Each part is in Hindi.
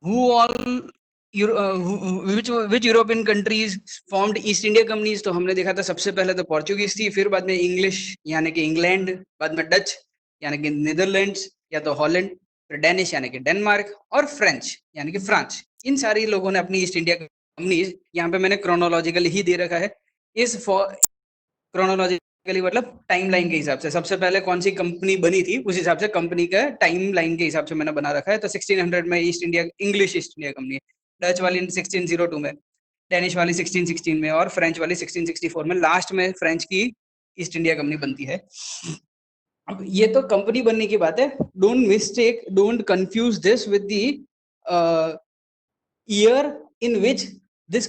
Who all which European countries formed east India companies, तो हमने देखा था सबसे पहले तो पोर्चुगीज थी, फिर बाद में इंग्लिश यानी कि इंग्लैंड, बाद में डच यानी कि नीदरलैंड्स या तो हॉलैंड, फिर डेनिश यानी कि डेनमार्क, और फ्रेंच यानी कि फ्रांस। इन सारी लोगों ने अपनी ईस्ट इंडिया कंपनीज, यहाँ पे मैंने क्रोनोलॉजिकली ही दे रखा है, इस क्रोनोलॉजिकली मतलब टाइमलाइन के हिसाब से सबसे पहले कौन सी कंपनी बनी थी उस हिसाब से कंपनी का टाइमलाइन के हिसाब से मैंने बना रखा है। तो 1600 में east India English East India company, Dutch वाली 1602 में, डेनिश वाली 1616 में, और फ्रेंच वाली 1664 में, लास्ट में फ्रेंच की ईस्ट इंडिया कंपनी बनती है। अब ये तो कंपनी बनने की बात है, don't confuse this with the year in which this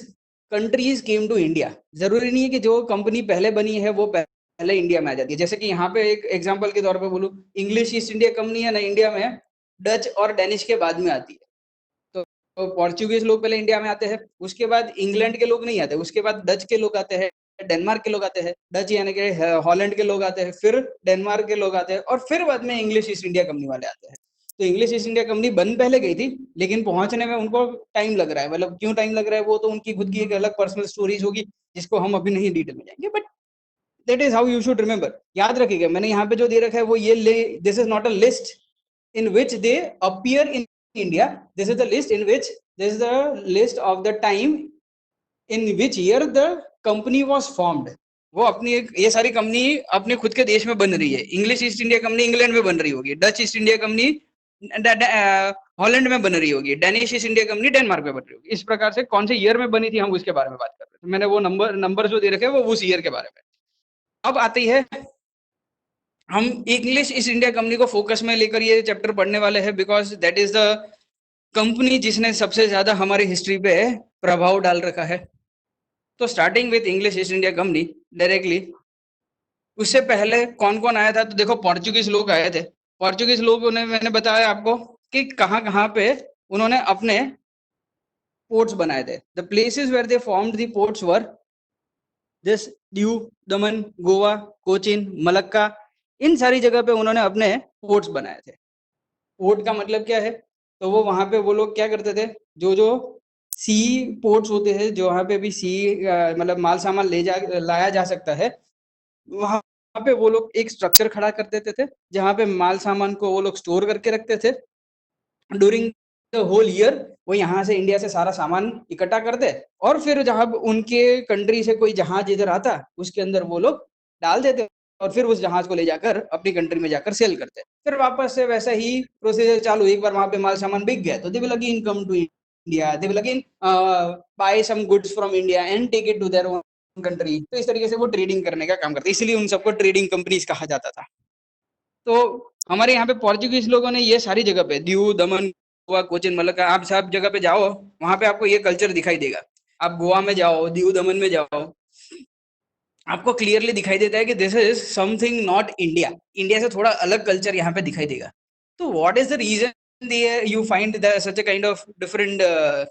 countries came to India. जरूरी नहीं है कि जो कंपनी पहले बनी है वो पहले इंडिया में आ जाती है। जैसे कि यहाँ पे एक एग्जांपल के तौर पे बोलूं, इंग्लिश ईस्ट इंडिया कंपनी है ना, इंडिया में डच और डेनिश के बाद में आती है। तो पोर्चुगीज लोग पहले इंडिया में आते हैं, उसके बाद इंग्लैंड के लोग नहीं आते, उसके बाद डच के लोग आते हैं, डेनमार्क के लोग आते हैं, डच यानी कि हॉलैंड के लोग आते हैं, फिर डेनमार्क के लोग आते हैं, और फिर बाद में इंग्लिश ईस्ट इंडिया कंपनी वाले आते हैं। तो इंग्लिश ईस्ट इंडिया कंपनी बन पहले गई थी, लेकिन पहुंचने में उनको टाइम लग रहा है। मतलब क्यों टाइम लग रहा है वो तो उनकी खुद की एक अलग पर्सनल स्टोरीज होगी, जिसको हम अभी नहीं डिटेल में जाएंगे, but that is how you should remember. याद रखिएगा मैंने यहाँ पे जो दे रखा है वो ये this is not a list in which they appear in India. This is the list in which this is the list of the time in which year the company was formed. वो अपनी एक ये सारी कंपनी अपने खुद के देश में बन रही है। English East India company England में बन रही होगी, Dutch east India company Holland में बन रही होगी, Danish east India company Denmark में बन रही होगी। इस प्रकार से कौन से ईयर में बनी थी हम उसके बारे में बात कर रहे थे। मैंने वो नंबर जो दे रखे हैं वो उस ईयर के बारे में। अब आती है, हम इंग्लिश ईस्ट इंडिया कंपनी को फोकस में लेकर ये चैप्टर पढ़ने वाले हैं, because that is the company जिसने सबसे ज्यादा हमारी हिस्ट्री पे प्रभाव डाल रखा है। तो starting with English East India company directly, उससे पहले कौन कौन आया था, तो देखो पोर्चुगीज लोग आए थे। पोर्चुगीज लोगों ने, मैंने बताया आपको कि कहाँ कहाँ पे उन्होंने अपने पोर्ट्स बनाए थे। The places where they formed the ports were this Diu, Daman, Goa, Cochin, Malacca. इन सारी जगह पे उन्होंने अपने पोर्ट्स बनाए थे। पोर्ट का मतलब क्या है, तो वो वहां पे वो लोग क्या करते थे, जो जो सी पोर्ट्स होते हैं, जो वहां पे भी सी मतलब माल सामान लाया जा सकता है, वहां पे वो लोग एक स्ट्रक्चर खड़ा कर देते थे, जहां पे माल सामान को वो लोग स्टोर करके रखते थे। ड्यूरिंग द होल ईयर वो यहाँ से इंडिया से सारा सामान इकट्ठा करते, और फिर जहां उनके कंट्री से कोई जहाज इधर आता उसके अंदर वो लोग डाल देते, और फिर उस जहाज को ले जाकर अपनी कंट्री में जाकर सेल करते। फिर वापस से वैसा ही प्रोसीजर चालू, एक बार वहां पे माल सामान बिक गया तो they will again come to India, they will again buy some goods from India and take it to their own country. तो इस तरीके से वो ट्रेडिंग करने का काम करते, इसलिए उन सबको ट्रेडिंग कंपनीज कहा जाता था। तो हमारे यहाँ पे पोर्चुगीज लोगों ने ये सारी जगह पे दीव, दमन, गोवा, कोचिन, मलक्का, आप सब जगह पे जाओ वहां पे आपको ये कल्चर दिखाई देगा। आप गोवा में जाओ, दीव दमन में जाओ, आपको क्लियरली दिखाई देता है कि this is something not India, India से थोड़ा अलग कल्चर यहाँ पे दिखाई देगा। तो what is the reason you find such a kind of different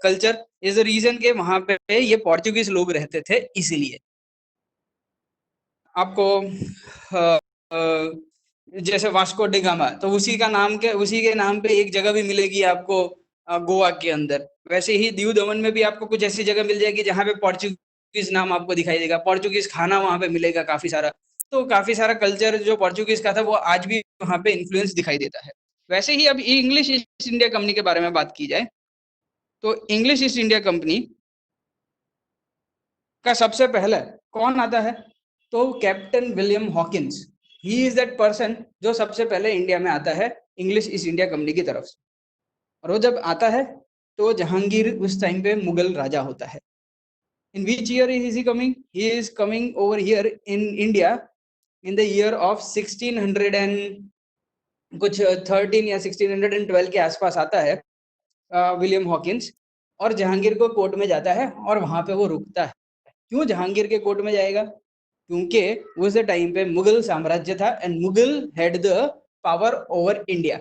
culture, is the reason के वहां पे ये पोर्चुगीज लोग रहते थे इसीलिए। आपको जैसे वास्को डी गामा, तो उसी के नाम पे एक जगह भी मिलेगी आपको गोवा के अंदर। वैसे ही दीव दमन में भी आपको कुछ ऐसी जगह मिल जाएगी जहाँ पे पोर्चुगीज नाम आपको दिखाई देगा, पोर्चुगीज खाना वहां पे मिलेगा काफी सारा। तो काफी सारा कल्चर जो पोर्चुगीज का था वो आज भी वहां पे इन्फ्लुएंस दिखाई देता है। वैसे ही अब इंग्लिश ईस्ट इंडिया कंपनी के बारे में बात की जाए, तो इंग्लिश ईस्ट इंडिया कंपनी का सबसे पहले कौन आता है, तो captain William Hawkins. He is that person जो सबसे पहले इंडिया में आता है इंग्लिश ईस्ट इंडिया कंपनी की तरफ से। और वो जब आता है तो जहांगीर उस टाइम पे मुगल राजा होता है। In which year is he coming, he is coming over here in India in the year of 1600 and कुछ 13 या 1612 के आसपास आता है विलियम हॉकिंस। और जहांगीर को कोर्ट में जाता है और वहां पे वो रुकता है। क्यों जहांगीर के कोर्ट में जाएगा, क्योंकि उस टाइम पे मुगल साम्राज्य था and Mughal had the power over India.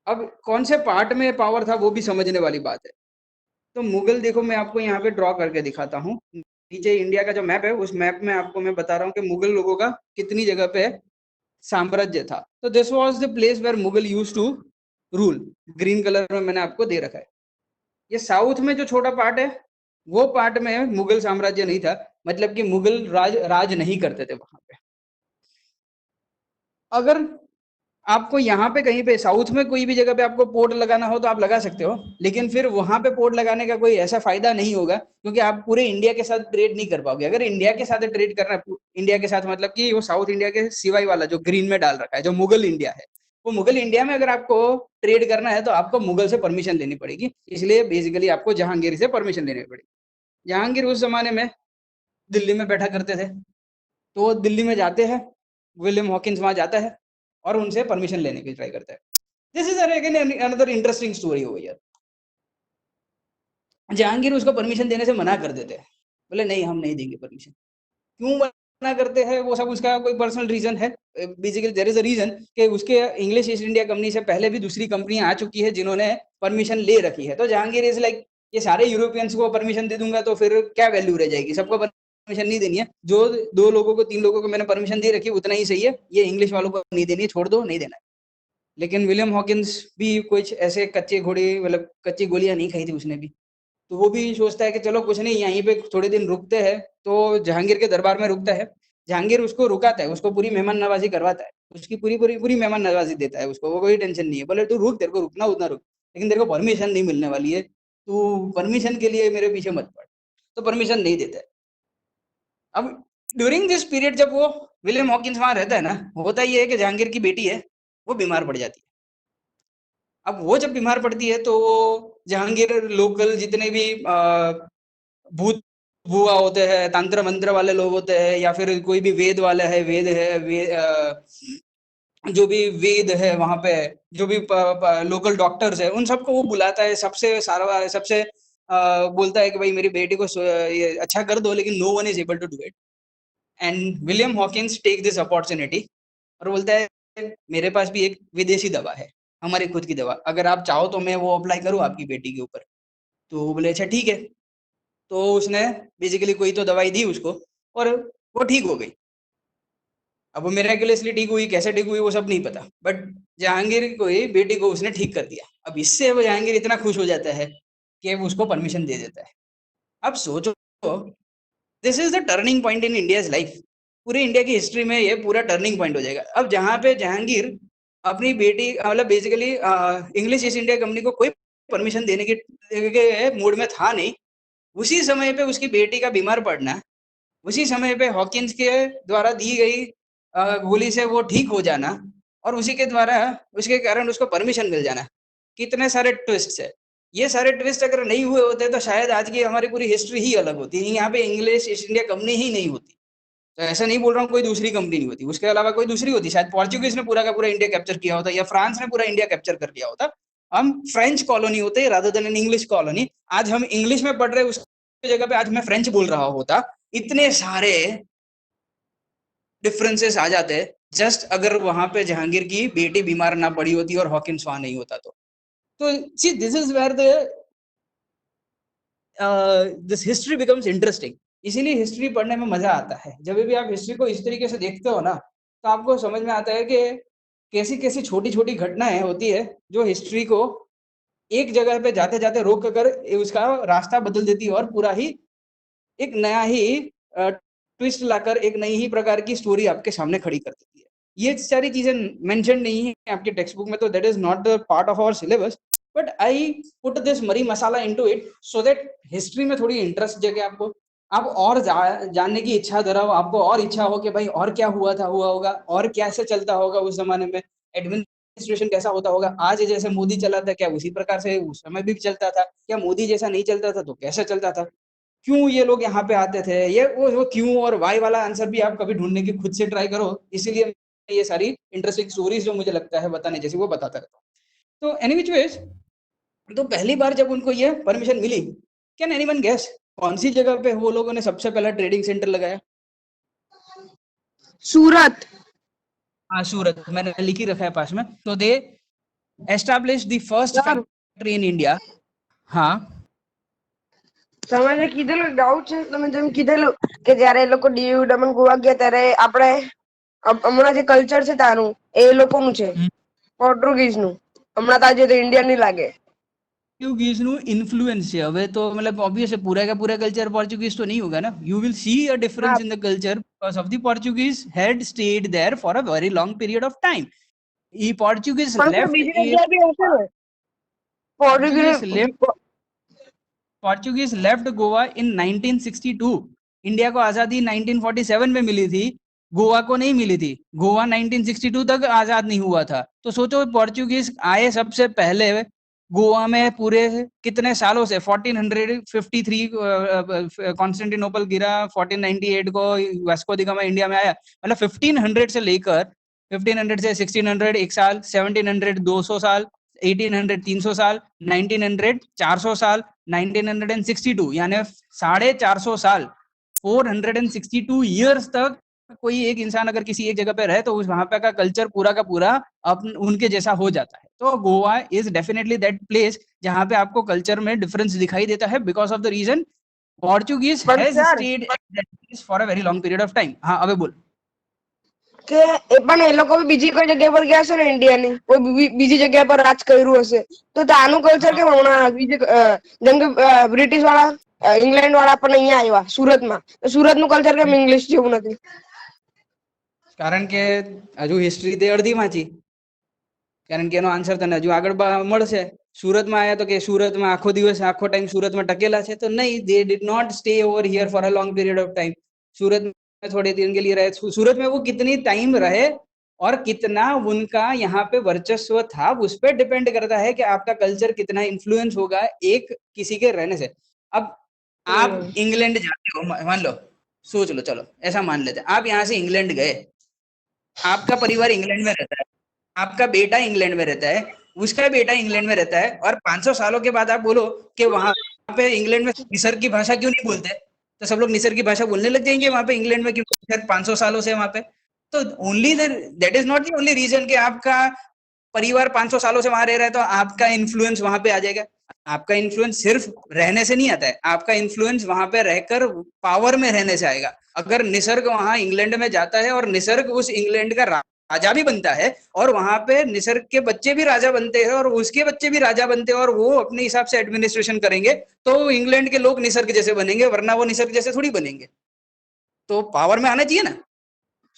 अब कौन से पार्ट में पावर था वो भी समझने वाली बात है। तो मुगल, देखो मैं आपको यहाँ पे ड्रॉ करके दिखाता हूँ, नीचे इंडिया का जो मैप है उस मैप में आपको मैं बता रहा हूँ कि मुगल लोगों का कितनी जगह पे साम्राज्य था। तो this was the place where Mughal used to rule. Green colour में मैंने आपको दे रखा है। ये साउथ में जो छोटा पार्ट है, वो पार्ट में मुगल साम्राज्य नहीं था, मतलब कि मुगल राज नहीं करते थे वहां पे। अगर आपको यहाँ पे कहीं पे साउथ में कोई भी जगह पे आपको पोर्ट लगाना हो तो आप लगा सकते हो, लेकिन फिर वहां पे पोर्ट लगाने का कोई ऐसा फायदा नहीं होगा, क्योंकि आप पूरे इंडिया के साथ ट्रेड नहीं कर पाओगे। अगर इंडिया के साथ ट्रेड करना है, इंडिया के साथ मतलब कि वो साउथ इंडिया के सिवाय वाला जो ग्रीन में डाल रखा है, जो मुगल इंडिया है, वो मुगल इंडिया में अगर आपको ट्रेड करना है तो आपको मुगल से परमिशन लेनी पड़ेगी। इसलिए बेसिकली आपको जहांगीर से परमिशन लेनी पड़ेगी। जहांगीर उस जमाने में दिल्ली में बैठा करते थे, तो वो दिल्ली में जाते हैं, विलियम हॉकिंस वहां जाता है और उनसे परमिशन लेने की ट्राई करता है। This is again another interesting story हो यार। जहांगीर उसको परमिशन देने से मना कर देते हैं, बोले नहीं हम नहीं देंगे परमिशन। क्यों मना करते हैं वो सब उसका कोई पर्सनल रीजन है। Basically there is a reason कि उसके इंग्लिश ईस्ट इंडिया कंपनी से पहले भी दूसरी कंपनियां आ चुकी है जिन्होंने परमिशन ले रखी है। तो जहांगीर इज लाइक ये सारे यूरोपियंस को परमिशन दे दूंगा तो फिर क्या वैल्यू रह जाएगी, सबको परमिशन नहीं देनी है। जो 2 लोगों को 3 लोगों को मैंने परमिशन दे रखी है उतना ही सही है, ये इंग्लिश वालों को नहीं देनी है, छोड़ दो, नहीं देना है। लेकिन विलियम हॉकिंस भी कुछ ऐसे कच्चे घोड़े मतलब कच्ची गोलियां नहीं खाई थी उसने भी। तो वो भी सोचता है कि चलो कुछ नहीं यहीं पे थोड़े दिन रुकते हैं, तो जहांगीर के दरबार में रुकता है। जहांगीर उसको रुकाता है, उसको पूरी मेहमान नवाजी करवाता है, उसकी पूरी पूरी पूरी मेहमान नवाजी देता है उसको, वो कोई टेंशन नहीं है। बोले तू रुक, तेरे को रुकना उतना रुक, लेकिन तेरे को परमिशन नहीं मिलने वाली है, तू परमिशन के लिए मेरे पीछे मत पड़। तो परमिशन नहीं देता है। अब ड्यूरिंग दिस पीरियड जब वो विलियम हॉकिंस वहां रहता है ना, होता ये है कि जहांगीर की बेटी है वो बीमार पड़ जाती है। अब वो जब बीमार पड़ती है तो जहांगीर लोकल जितने भी भूत भुआ होते हैं, तंत्र मंत्र वाले लोग होते हैं, या फिर कोई भी वेद वाला है, वेद है जो भी वेद है वहां पे, जो भी लोकल डॉक्टर्स है, उन सबको वो बुलाता है, सबसे सारा सबसे बोलता है कि भाई मेरी बेटी को ये अच्छा कर दो, लेकिन no one is able to do it. And William Hawkins take this opportunity और बोलता है मेरे पास भी एक विदेशी दवा है, हमारी खुद की दवा, अगर आप चाहो तो मैं वो अप्लाई करूँ आपकी बेटी के ऊपर। तो वो बोले अच्छा ठीक है। तो उसने बेसिकली कोई तो दवाई दी उसको और वो ठीक हो गई। अब वो मिराक्युलसली ठीक हुई, कैसे ठीक हुई वो सब नहीं पता, बट जहांगीर को ही बेटी को उसने ठीक कर दिया। अब इससे वो जहांगीर इतना खुश हो जाता है कि वो उसको परमिशन दे देता है। अब सोचो, this is the turning point in India's life. पूरी इंडिया की हिस्ट्री में ये पूरा टर्निंग पॉइंट हो जाएगा। अब जहां पे जहांगीर अपनी बेटी मतलब basically English East India company को कोई परमिशन देने के मूड में था नहीं, उसी समय पे उसकी बेटी का बीमार पड़ना, उसी समय पे हॉकिंस के द्वारा दी गई गोली से वो ठीक हो जाना, और उसी के द्वारा उसके कारण उसको परमिशन मिल जाना, कितने सारे ट्विस्ट है। ये सारे ट्विस्ट अगर नहीं हुए होते तो शायद आज की हमारी पूरी हिस्ट्री ही अलग होती। यहाँ पे इंग्लिश ईस्ट इंडिया कंपनी ही नहीं होती। तो ऐसा नहीं बोल रहा हूँ कोई दूसरी कंपनी नहीं होती, उसके अलावा कोई दूसरी होती, शायद पोर्चुगीज ने पूरा का पूरा इंडिया कैप्चर किया होता, या फ्रांस ने पूरा इंडिया कैप्चर कर लिया होता। हम फ्रेंच कॉलोनी होते rather than an English colony. आज हम इंग्लिश में पढ़ रहे उसकी जगह पे आज मैं फ्रेंच बोल रहा होता। इतने सारे डिफरेंसेस आ जाते हैं, जस्ट अगर वहां पे जहांगीर की बेटी बीमार ना पड़ी होती और हॉकिंस वहां नहीं होता तो see this is where the this history becomes interesting. इसीलिए हिस्ट्री पढ़ने में मजा आता है। जब भी आप हिस्ट्री को इस तरीके से देखते हो ना, तो आपको समझ में आता है कि कैसी कैसी छोटी छोटी घटनाएं होती है जो हिस्ट्री को एक जगह पे जाते जाते रोक कर उसका रास्ता बदल देती है, और पूरा ही एक नया ही ट्विस्ट लाकर एक नई ही प्रकार की स्टोरी आपके सामने खड़ी कर देती है। ये सारी चीजें मेंशन नहीं है आपके टेक्स्ट बुक में, तो that is not the part of our syllabus, but I put this मरी masala into it so that history में थोड़ी इंटरेस्ट जगे आपको, आप और जानने की इच्छा धराओ, आपको और इच्छा हो कि भाई और क्या हुआ था, हुआ होगा, और कैसे चलता होगा उस जमाने में, एडमिनिस्ट्रेशन कैसा होता होगा, आज जैसे मोदी चला था क्या उसी प्रकार से उस समय भी चलता था, क्या मोदी जैसा नहीं चलता था तो कैसे चलता था, क्यों ये लोग यहाँ पे आते थे, ये वो क्यों और वाई वाला आंसर भी आप कभी ढूंढने की खुद से ट्राई करो। इसीलिए ये सारी इंटरेस्टिंग स्टोरीज जो मुझे लगता है बताने जैसी वो बताता रहता हूँ। तो एनी विच वेज, तो पहली बार जब उनको ये परमिशन मिली, कैन एनीवन गेस कौन सी जगह पे वो लोगों ने सबसे पहला ट्रेडिंग सेंटर लगाया? सूरत। हाँ सूरत, मैंने लिख ही रखा है पास में। तो they establish the first factory in India. हाँ તમે જે કીધેલું ડાઉટ છે, તમે જેમ કીધેલું કે જયારે એ લોકો દીવ દમણ ગોવા ગયા ત્યારે આપણે હમણાં જે કલ્ચર છે તારું એ લોકોનું છે પોર્ટુગીઝ નું, હમણાં તો આજે તો ઇન્ડિયન ની લાગે. પોર્ટુગીઝ નું ઇન્ફ્લુઅન્સ છે હવે તો મતલબ ઓબ્વિયસ પૂરા का पूरा कल्चर पोर्चुगीज तो नहीं होगा ना यू विल सी अ હા difference in the culture because of the Portuguese had stayed there for a very long period of time ई पोर्चुगीज પણ સર लेफ्ट બીજી જગ્યાએ બી હશે ને Portuguese Portuguese Portuguese left Goa in 1962 India को आजादी 1947 में मिली थी गोवा को नहीं मिली थी गोवा 1962 तक आजाद नहीं हुआ था तो सोचो पोर्चुगीज आए सबसे पहले गोवा में पूरे कितने सालों से 1453 कॉन्स्टेंटिनोपल गिरा 1498 को वास्को दी गामा इंडिया में आया मतलब 1500 से लेकर 1500 से 1600 एक साल 1700 200 साल 1800 300 साल 1900 400 साल 1962 यानी 450 साल 462 ईयर्स तक कोई एक इंसान अगर किसी एक जगह पे रहे तो उस वहां पे का कल्चर पूरा का पूरा उनके जैसा हो जाता है तो Goa is definitely that place जहां पे आपको कल्चर में डिफरेंस दिखाई देता है because of the reason Portuguese પણ has sir stayed at that place for a very long period of time हाँ अबे बोल કે એ પણ એ લોકો બી બીજી કોઈ જગ્યા પર ગયા હશે ને ઇન્ડિયાની કોઈ બીજી જગ્યા પર રાજ કર્યું હશે તો આનું કલ્ચર કેમ હમણાં બીજે જેમ કે બ્રિટિશ વાળા ઇંગ્લેન્ડ વાળા પણ અહીંયા આવ્યા સુરતમાં તો સુરતનું કલ્ચર કેમ ઇંગ્લિશ જેવું નથી કારણ કે હજુ હિસ્ટ્રી તે અડધી વાંચી કારણ કે એનો આન્સર તને હજુ આગળ મળશે સુરતમાં આયા તો કે સુરતમાં આખો દિવસ આખો ટાઈમ સુરતમાં ટકેલા છે તો नहीं they did not stay over here for a long period of time Surat में थोड़े दिन के लिए रहे सूरत में वो कितनी टाइम रहे और कितना उनका यहाँ पे वर्चस्व था उस पर डिपेंड करता है कि आपका कल्चर कितना इन्फ्लुएंस होगा एक किसी के रहने से अब आप इंग्लैंड जाते हो मान लो सोच लो चलो ऐसा मान लेते हैं आप यहाँ से इंग्लैंड गए आपका परिवार इंग्लैंड में रहता है आपका बेटा इंग्लैंड में रहता है उसका बेटा इंग्लैंड में रहता है और 500 सालों के बाद आप बोलो कि वहां पे इंग्लैंड में निसर्ग की भाषा क्यों नहीं बोलते तो सब लोग निसर्ग की भाषा बोलने लग जाएंगे वहां पे इंग्लैंड में क्योंकि 500 सालों से वहां पे तो only that is not the only reason कि आपका परिवार 500 सालों से वहां रह रहा है तो आपका इन्फ्लुएंस वहां पे आ जाएगा आपका इन्फ्लुएंस सिर्फ रहने से नहीं आता है आपका इन्फ्लुएंस वहां पे रहकर पावर में रहने से आएगा अगर निसर्ग वहां इंग्लैंड में जाता है और निसर्ग उस इंग्लैंड का राजा भी बनता है और वहां पे निसर्ग के बच्चे भी राजा बनते हैं और उसके बच्चे भी राजा बनते हैं और वो अपने हिसाब से एडमिनिस्ट्रेशन करेंगे तो इंग्लैंड के लोग निसर्ग जैसे बनेंगे वरना वो निसर्ग जैसे थोड़ी बनेंगे तो पावर में आना चाहिए ना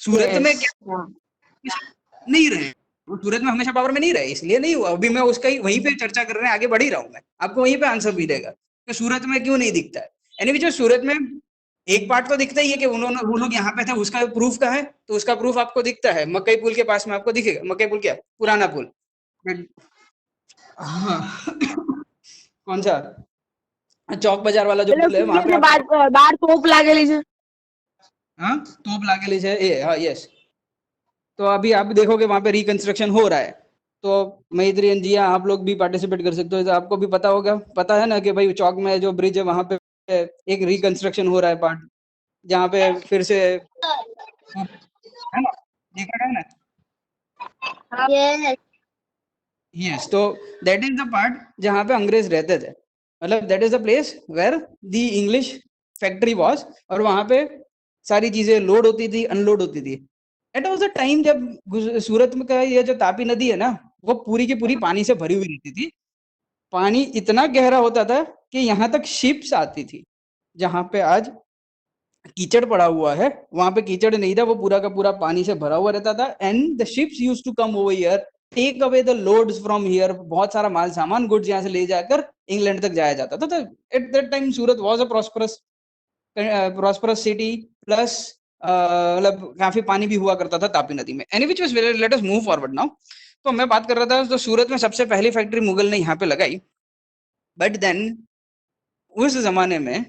सूरत में क्या नहीं रहे वो सूरत में हमेशा पावर में नहीं रहे इसलिए नहीं हुआ अभी मैं उसका ही वहीं पे चर्चा कर रहे हैं आगे बढ़ ही रहा हूँ मैं आपको वहीं पे आंसर मिलेगा कि सूरत में क्यों नहीं दिखता है एनीवे जो सूरत में एक पार्ट तो दिखता ही है कि उन्होंने वो लोग यहाँ पे थे उसका प्रूफ कहाँ है तो उसका प्रूफ आपको दिखता है मकई पुल के पास में आपको दिखेगा मकई पुल क्या पुराना पुल हाँ कौन सा चौक बाजार वाला जो એટલે पुल है શું वहां કે पे છે आपको બાર તોપ लागेली છે हाँ तोप लागेली है हाँ यस तो अभी आप देखोगे वहां पे रिकंस्ट्रक्शन हो रहा है तो मैत्रियन जी आप लोग भी पार्टिसिपेट कर सकते हो तो आपको भी पता होगा पता है ना कि भाई चौक में जो ब्रिज है वहां पे एक रिकंस्ट्रक्शन हो रहा है पार्ट जहाँ पे फिर से है ना देखा है ना यस यस तो दैट इज द पार्ट जहाँ पे अंग्रेज रहते थे मतलब that is the place where the English factory was और वहां पे सारी चीजें लोड होती थी अनलोड होती थी एट वॉज द टाइम जब सूरत में का ये जो तापी नदी है ना वो पूरी की पूरी पानी से भरी हुई रहती थी पानी इतना गहरा होता था कि यहाँ तक शिप्स आती थी जहाँ पे आज कीचड़ पड़ा हुआ है वहां पे कीचड़ नहीं था वो पूरा का पूरा पानी से भरा हुआ रहता था and the ships use to come over here take away the loads from here बहुत सारा माल सामान गुड्स यहाँ से ले जाकर इंग्लैंड तक जाया जाता था तो at that time Surat was a prosperous city plus मतलब काफी पानी भी हुआ करता था तापी नदी में any which was let us move forward now तो मैं बात कर रहा था तो सूरत में सबसे पहली फैक्ट्री मुगल ने यहाँ पे लगाई बट देन उस जमाने में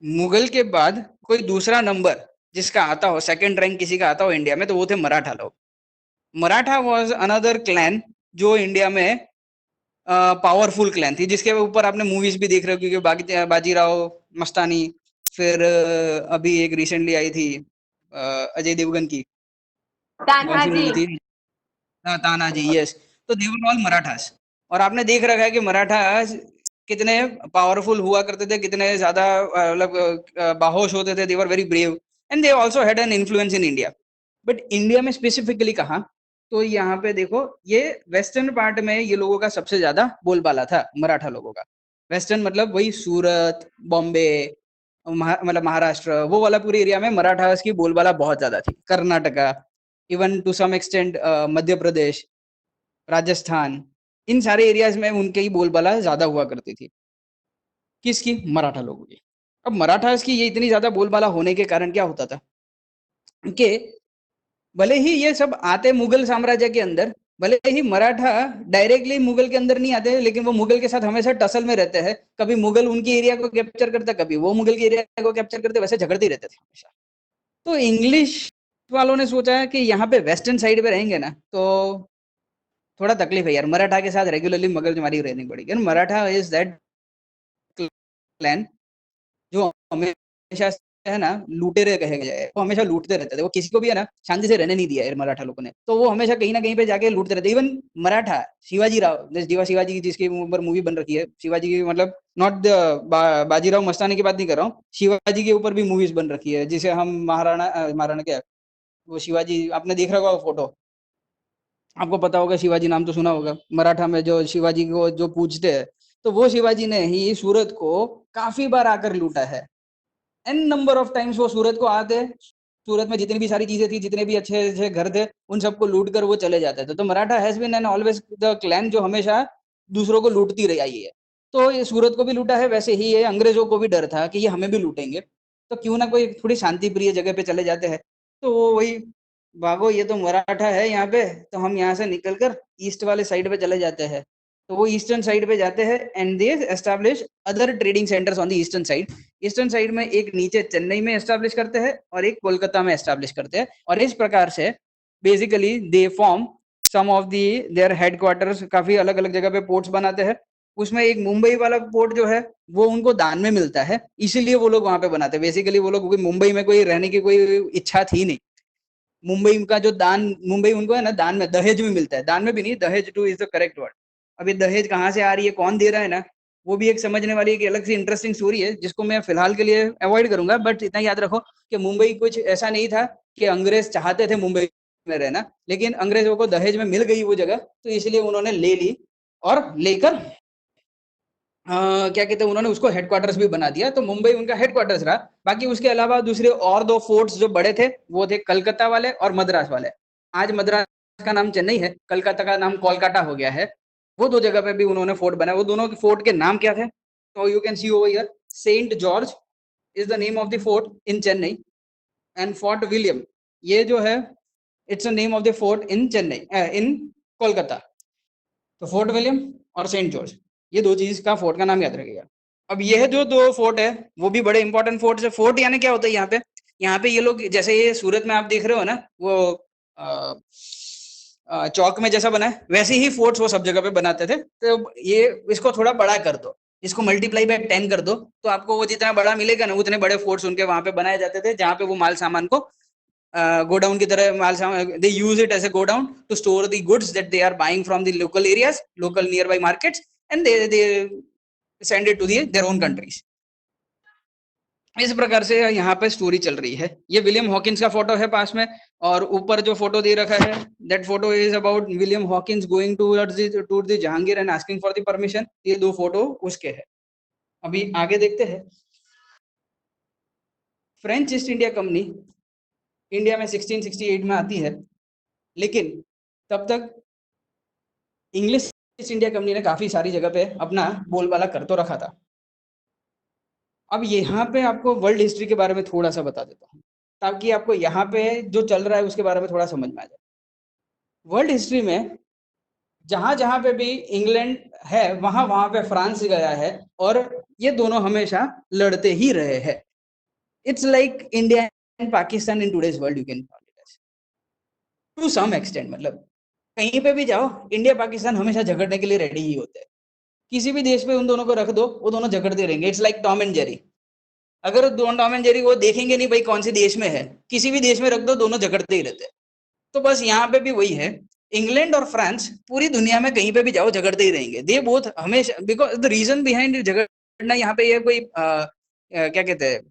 मुगल के बाद कोई दूसरा नंबर जिसका आता हो सेकंड रैंक किसी का आता हो इंडिया में तो वो थे मराठा लोग मराठा वाज अनदर क्लैन जो इंडिया में पावरफुल क्लैन थी जिसके ऊपर आपने मूवीज भी देख रहे हो क्योंकि बाजीराव मस्तानी फिर अभी एक रिसेंटली आई थी अजय देवगन की कौन सी मूवी थी तानाजी यस तो दे वर ऑल मराठास और आपने देख रखा है कि मराठास कितने पावरफुल हुआ करते थे कितने ज्यादा मतलब बाहोश होते थे they were very brave and they also had an influence in India but India में स्पेसिफिकली कहा तो यहाँ पे देखो ये वेस्टर्न पार्ट में ये लोगों का सबसे ज्यादा बोलबाला था, मराठा लोगों का। वेस्टर्न मतलब वही सूरत, बॉम्बे, मतलब महाराष्ट्र, वो वाला पूरी एरिया में मराठास की बोलबाला बहुत ज्यादा थी। Karnataka, even to some extent Madhya Pradesh, Rajasthan, इन सारे एरियाज में उनके ही बोलबाला ज्यादा हुआ करती थी। किसकी? मराठा लोगों की। अब मराठास की ये इतनी ज्यादा बोलबाला होने के कारण क्या होता था कि भले ही ये सब आते मुगल साम्राज्य के अंदर, भले ही मराठा डायरेक्टली मुगल के अंदर नहीं आते, लेकिन वो मुगल के साथ हमेशा टसल में रहते हैं। कभी मुगल उनकी एरिया को कैप्चर करते, कभी वो मुगल के एरिया को कैप्चर करते, वैसे झगड़ते ही रहते थे हमेशा। तो इंग्लिश वालों ने सोचा है कि यहाँ पे वेस्टर्न साइड पे रहेंगे ना तो थोड़ा तकलीफ है यार, मराठा के साथ रेगुलरली मगजमारी रहनी पड़ेगी। मराठा इज दैट क्लैन जो हमेशा से है ना लूटेरे कहे गए हैं। वो हमेशा लूटते रहते थे, वो किसी को भी है ना शांति से रहने नहीं दिया है मराठा लोगों ने। तो वो हमेशा कहीं ना कहीं पे जाके लूटते रहते। इवन मराठा शिवाजी राव, शिवाजी की जिसके ऊपर मूवी बन रखी है, शिवाजी की मतलब नॉट द बाजीराव मस्तानी की बात नहीं कर रहा हूँ, शिवाजी के ऊपर भी मूवीज बन रखी है, जिसे हम महाराणा क्या, वो शिवाजी आपने देख रखा होगा फोटो, आपको पता होगा, शिवाजी नाम तो सुना होगा। मराठा में जो शिवाजी को जो पूछते हैं, तो वो शिवाजी ने ही सूरत को काफी बार आकर लूटा है। एन नंबर ऑफ टाइम्स वो सूरत को आते, सूरत में जितनी भी सारी चीजें थी, जितने भी अच्छे अच्छे घर थे, उन सबको लूट कर वो चले जाते थे। तो Maratha has been and always the clan जो हमेशा दूसरों को लूटती रही आई है। तो ये सूरत को भी लूटा है, वैसे ही ये अंग्रेजों को भी डर था कि ये हमें भी लूटेंगे, तो क्यों ना कोई थोड़ी शांति प्रिय जगह पे चले जाते हैं। तो वो वही, भागो ये तो मराठा है यहाँ पे, तो हम यहाँ से निकल कर ईस्ट वाले साइड पे चले जाते हैं। तो वो ईस्टर्न साइड पे जाते हैं and they establish other trading centres on the eastern side. Eastern side में एक नीचे चेन्नई में एस्टैब्लिश करते हैं और एक कोलकाता में एस्टैब्लिश करते हैं। और इस प्रकार से basically they form some of the their headquarters, काफी अलग अलग जगह पे पोर्ट्स बनाते हैं। उसमें एक मुंबई वाला पोर्ट जो है वो उनको दान में मिलता है, इसीलिए वो लोग वहां पे बनाते हैं। बेसिकली वो लोग, क्योंकि मुंबई में कोई रहने की कोई इच्छा थी नहीं, मुंबई का जो दान, मुंबई उनको है ना दान में, दहेज में मिलता है, दान में भी नहीं, दहेज two is the correct word. अब ये दहेज कहाँ से आ रही है, कौन दे रहा है ना, वो भी एक समझने वाली एक अलग सी इंटरेस्टिंग स्टोरी है, जिसको मैं फिलहाल के लिए अवॉइड करूंगा। बट इतना याद रखो कि मुंबई कुछ ऐसा नहीं था कि अंग्रेज चाहते थे मुंबई में रहना, लेकिन अंग्रेजों को दहेज में मिल गई वो जगह, तो इसलिए उन्होंने ले ली और लेकर क्या कहते हैं, उन्होंने उसको हेडक्वार्टर्स भी बना दिया। तो मुंबई उनका हेडक्वार्टर्स रहा। बाकी उसके अलावा दूसरे और दो फोर्ट्स जो बड़े थे वो थे कलकत्ता वाले और मद्रास वाले। आज मद्रास का नाम चेन्नई है, कलकत्ता का नाम कोलकाता हो गया है। वो दो जगह पे भी उन्होंने फोर्ट बनाया। वो दोनों फोर्ट के नाम क्या थे, तो you can see over here, Saint George is the name of the fort in Chennai, and fort William, ये जो है it's the name of the fort in Chennai, in Kolkata. तो फोर्ट विलियम और सेंट जॉर्ज, ये दो चीज का फोर्ट का नाम याद रखिएगा। अब यह जो दो फोर्ट है वो भी बड़े इंपॉर्टेंट फोर्ट है। फोर्ट यानी क्या होता है यहाँ पे, यहाँ पे ये लोग जैसे ये सूरत में आप देख रहे हो ना, वो चौक में जैसा बना है, वैसे ही फोर्ट्स वो सब जगह पे बनाते थे। तो ये इसको थोड़ा बड़ा कर दो, इसको मल्टीप्लाई बाय 10 कर दो, तो आपको वो जितना बड़ा मिलेगा ना, उतने बड़े फोर्ट्स उनके वहां पे बनाए जाते थे, जहाँ पे वो माल सामान को गोडाउन की तरह माल सामान, they use it as a godown to store the goods that they are buying from the local areas, local nearby markets, and they send it to their own countries. इस प्रकार से यहाँ पे स्टोरी चल रही है। ये विलियम हॉकिंस का फोटो है पास में, और ऊपर जो फोटो दे रखा है that photo is about William Hawkins going to the Jahangir and asking for the permission. ये दो फोटो उसके है। अभी आगे देखते हैं। French East India Company India में 1668 में आती है, लेकिन तब तक इंग्लिश ईस्ट इंडिया कंपनी ने काफी सारी जगह पे अपना बोलबाला कर तो रखा था। अब यहाँ पे आपको वर्ल्ड हिस्ट्री के बारे में थोड़ा सा बता देता हूँ, ताकि आपको यहाँ पे जो चल रहा है उसके बारे में थोड़ा समझ में आ जाए। वर्ल्ड हिस्ट्री में जहां जहां पे भी इंग्लैंड है, वहां वहां पे फ्रांस गया है, और ये दोनों हमेशा लड़ते ही रहे हैं। It's like India and Pakistan in today's world, you can call it to some extent. मतलब कहीं पे भी जाओ, इंडिया पाकिस्तान हमेशा झगड़ने के लिए रेडी ही होते हैं। किसी भी देश पे उन दोनों को रख दो, वो दोनों झगड़ते रहेंगे। It's like Tom and Jerry. अगर दोनों टॉम एंड जेरी वो देखेंगे नहीं भाई कौन से देश में है, किसी भी देश में रख दो, दोनों झगड़ते ही रहते हैं। तो बस यहाँ पे भी वही है। इंग्लैंड और फ्रांस पूरी दुनिया में कहीं पे भी जाओ झगड़ते ही रहेंगे। दे बोथ हमेशा, बिकॉज द रीजन बिहाइंड झगड़ना यहाँ पे ये कोई क्या कहते हैं,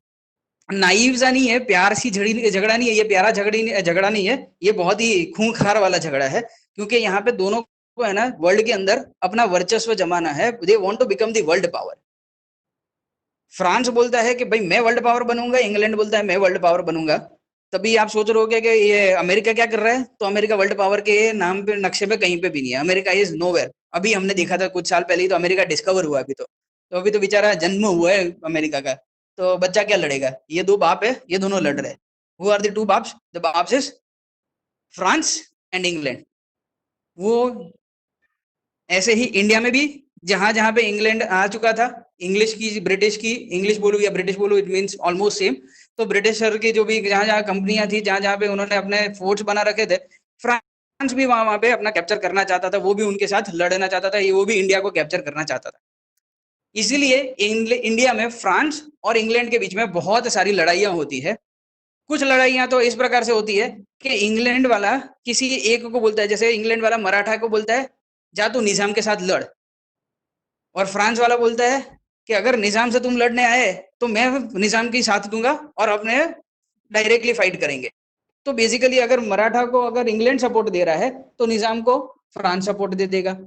नाइव सा नहीं है, प्यार सी झगड़ा नहीं है, ये प्यारा झगड़ा नहीं है, ये बहुत ही खूंखार वाला झगड़ा है, क्योंकि यहाँ पे दोनों को है ना वर्ल्ड के अंदर अपना वर्चस्व जमाना है। They want to become the world power. France बोलता है कि भाई मैं वर्ल्ड पावर बनूंगा, इंग्लैंड बोलता है मैं वर्ल्ड पावर बनूंगा। तभी आप सोच रहे हो कि ये अमेरिका क्या कर रहा है, तो अमेरिका वर्ल्ड पावर के नाम पे नक्शे पे कहीं पे भी नहीं है। America is nowhere. अभी हमने देखा था कुछ साल पहले ही तो अमेरिका डिस्कवर हुआ अभी तो अभी तो बेचारा जन्म हुआ है अमेरिका का। तो बच्चा क्या लड़ेगा, ये दो बाप है, ये दोनों लड़ रहे हैं। हु आर द टू बाप्स? द बाप्स इज फ्रांस एंड इंग्लैंड। वो ऐसे ही इंडिया में भी जहां जहां पे इंग्लैंड आ चुका था, इंग्लिश की ब्रिटिश की, इंग्लिश बोलूं या ब्रिटिश बोलूं इट मींस ऑलमोस्ट सेम। तो ब्रिटिशर की जो भी जहां जहां कंपनियां थी, जहां जहां पे उन्होंने अपने फोर्ट्स बना रखे थे, फ्रांस भी वहां वहां पे अपना कैप्चर करना चाहता था, वो भी उनके साथ लड़ना चाहता था, वो भी इंडिया को कैप्चर करना चाहता था। इसीलिए इंडिया में फ्रांस और इंग्लैंड के बीच में बहुत सारी लड़ाइयां होती है। कुछ लड़ाइयां तो इस प्रकार से होती है कि इंग्लैंड वाला किसी एक को बोलता है, जैसे इंग्लैंड वाला मराठा को बोलता है जा तू निजाम के साथ लड़, और फ्रांस वाला बोलता है कि अगर निजाम से तुम लड़ने आए तो मैं निजाम की साथ दूंगा और अपने डायरेक्टली फाइट करेंगे। तो बेसिकली अगर मराठा को अगर इंग्लैंड सपोर्ट दे रहा है तो निजाम को फ्रांस सपोर्ट दे देगा।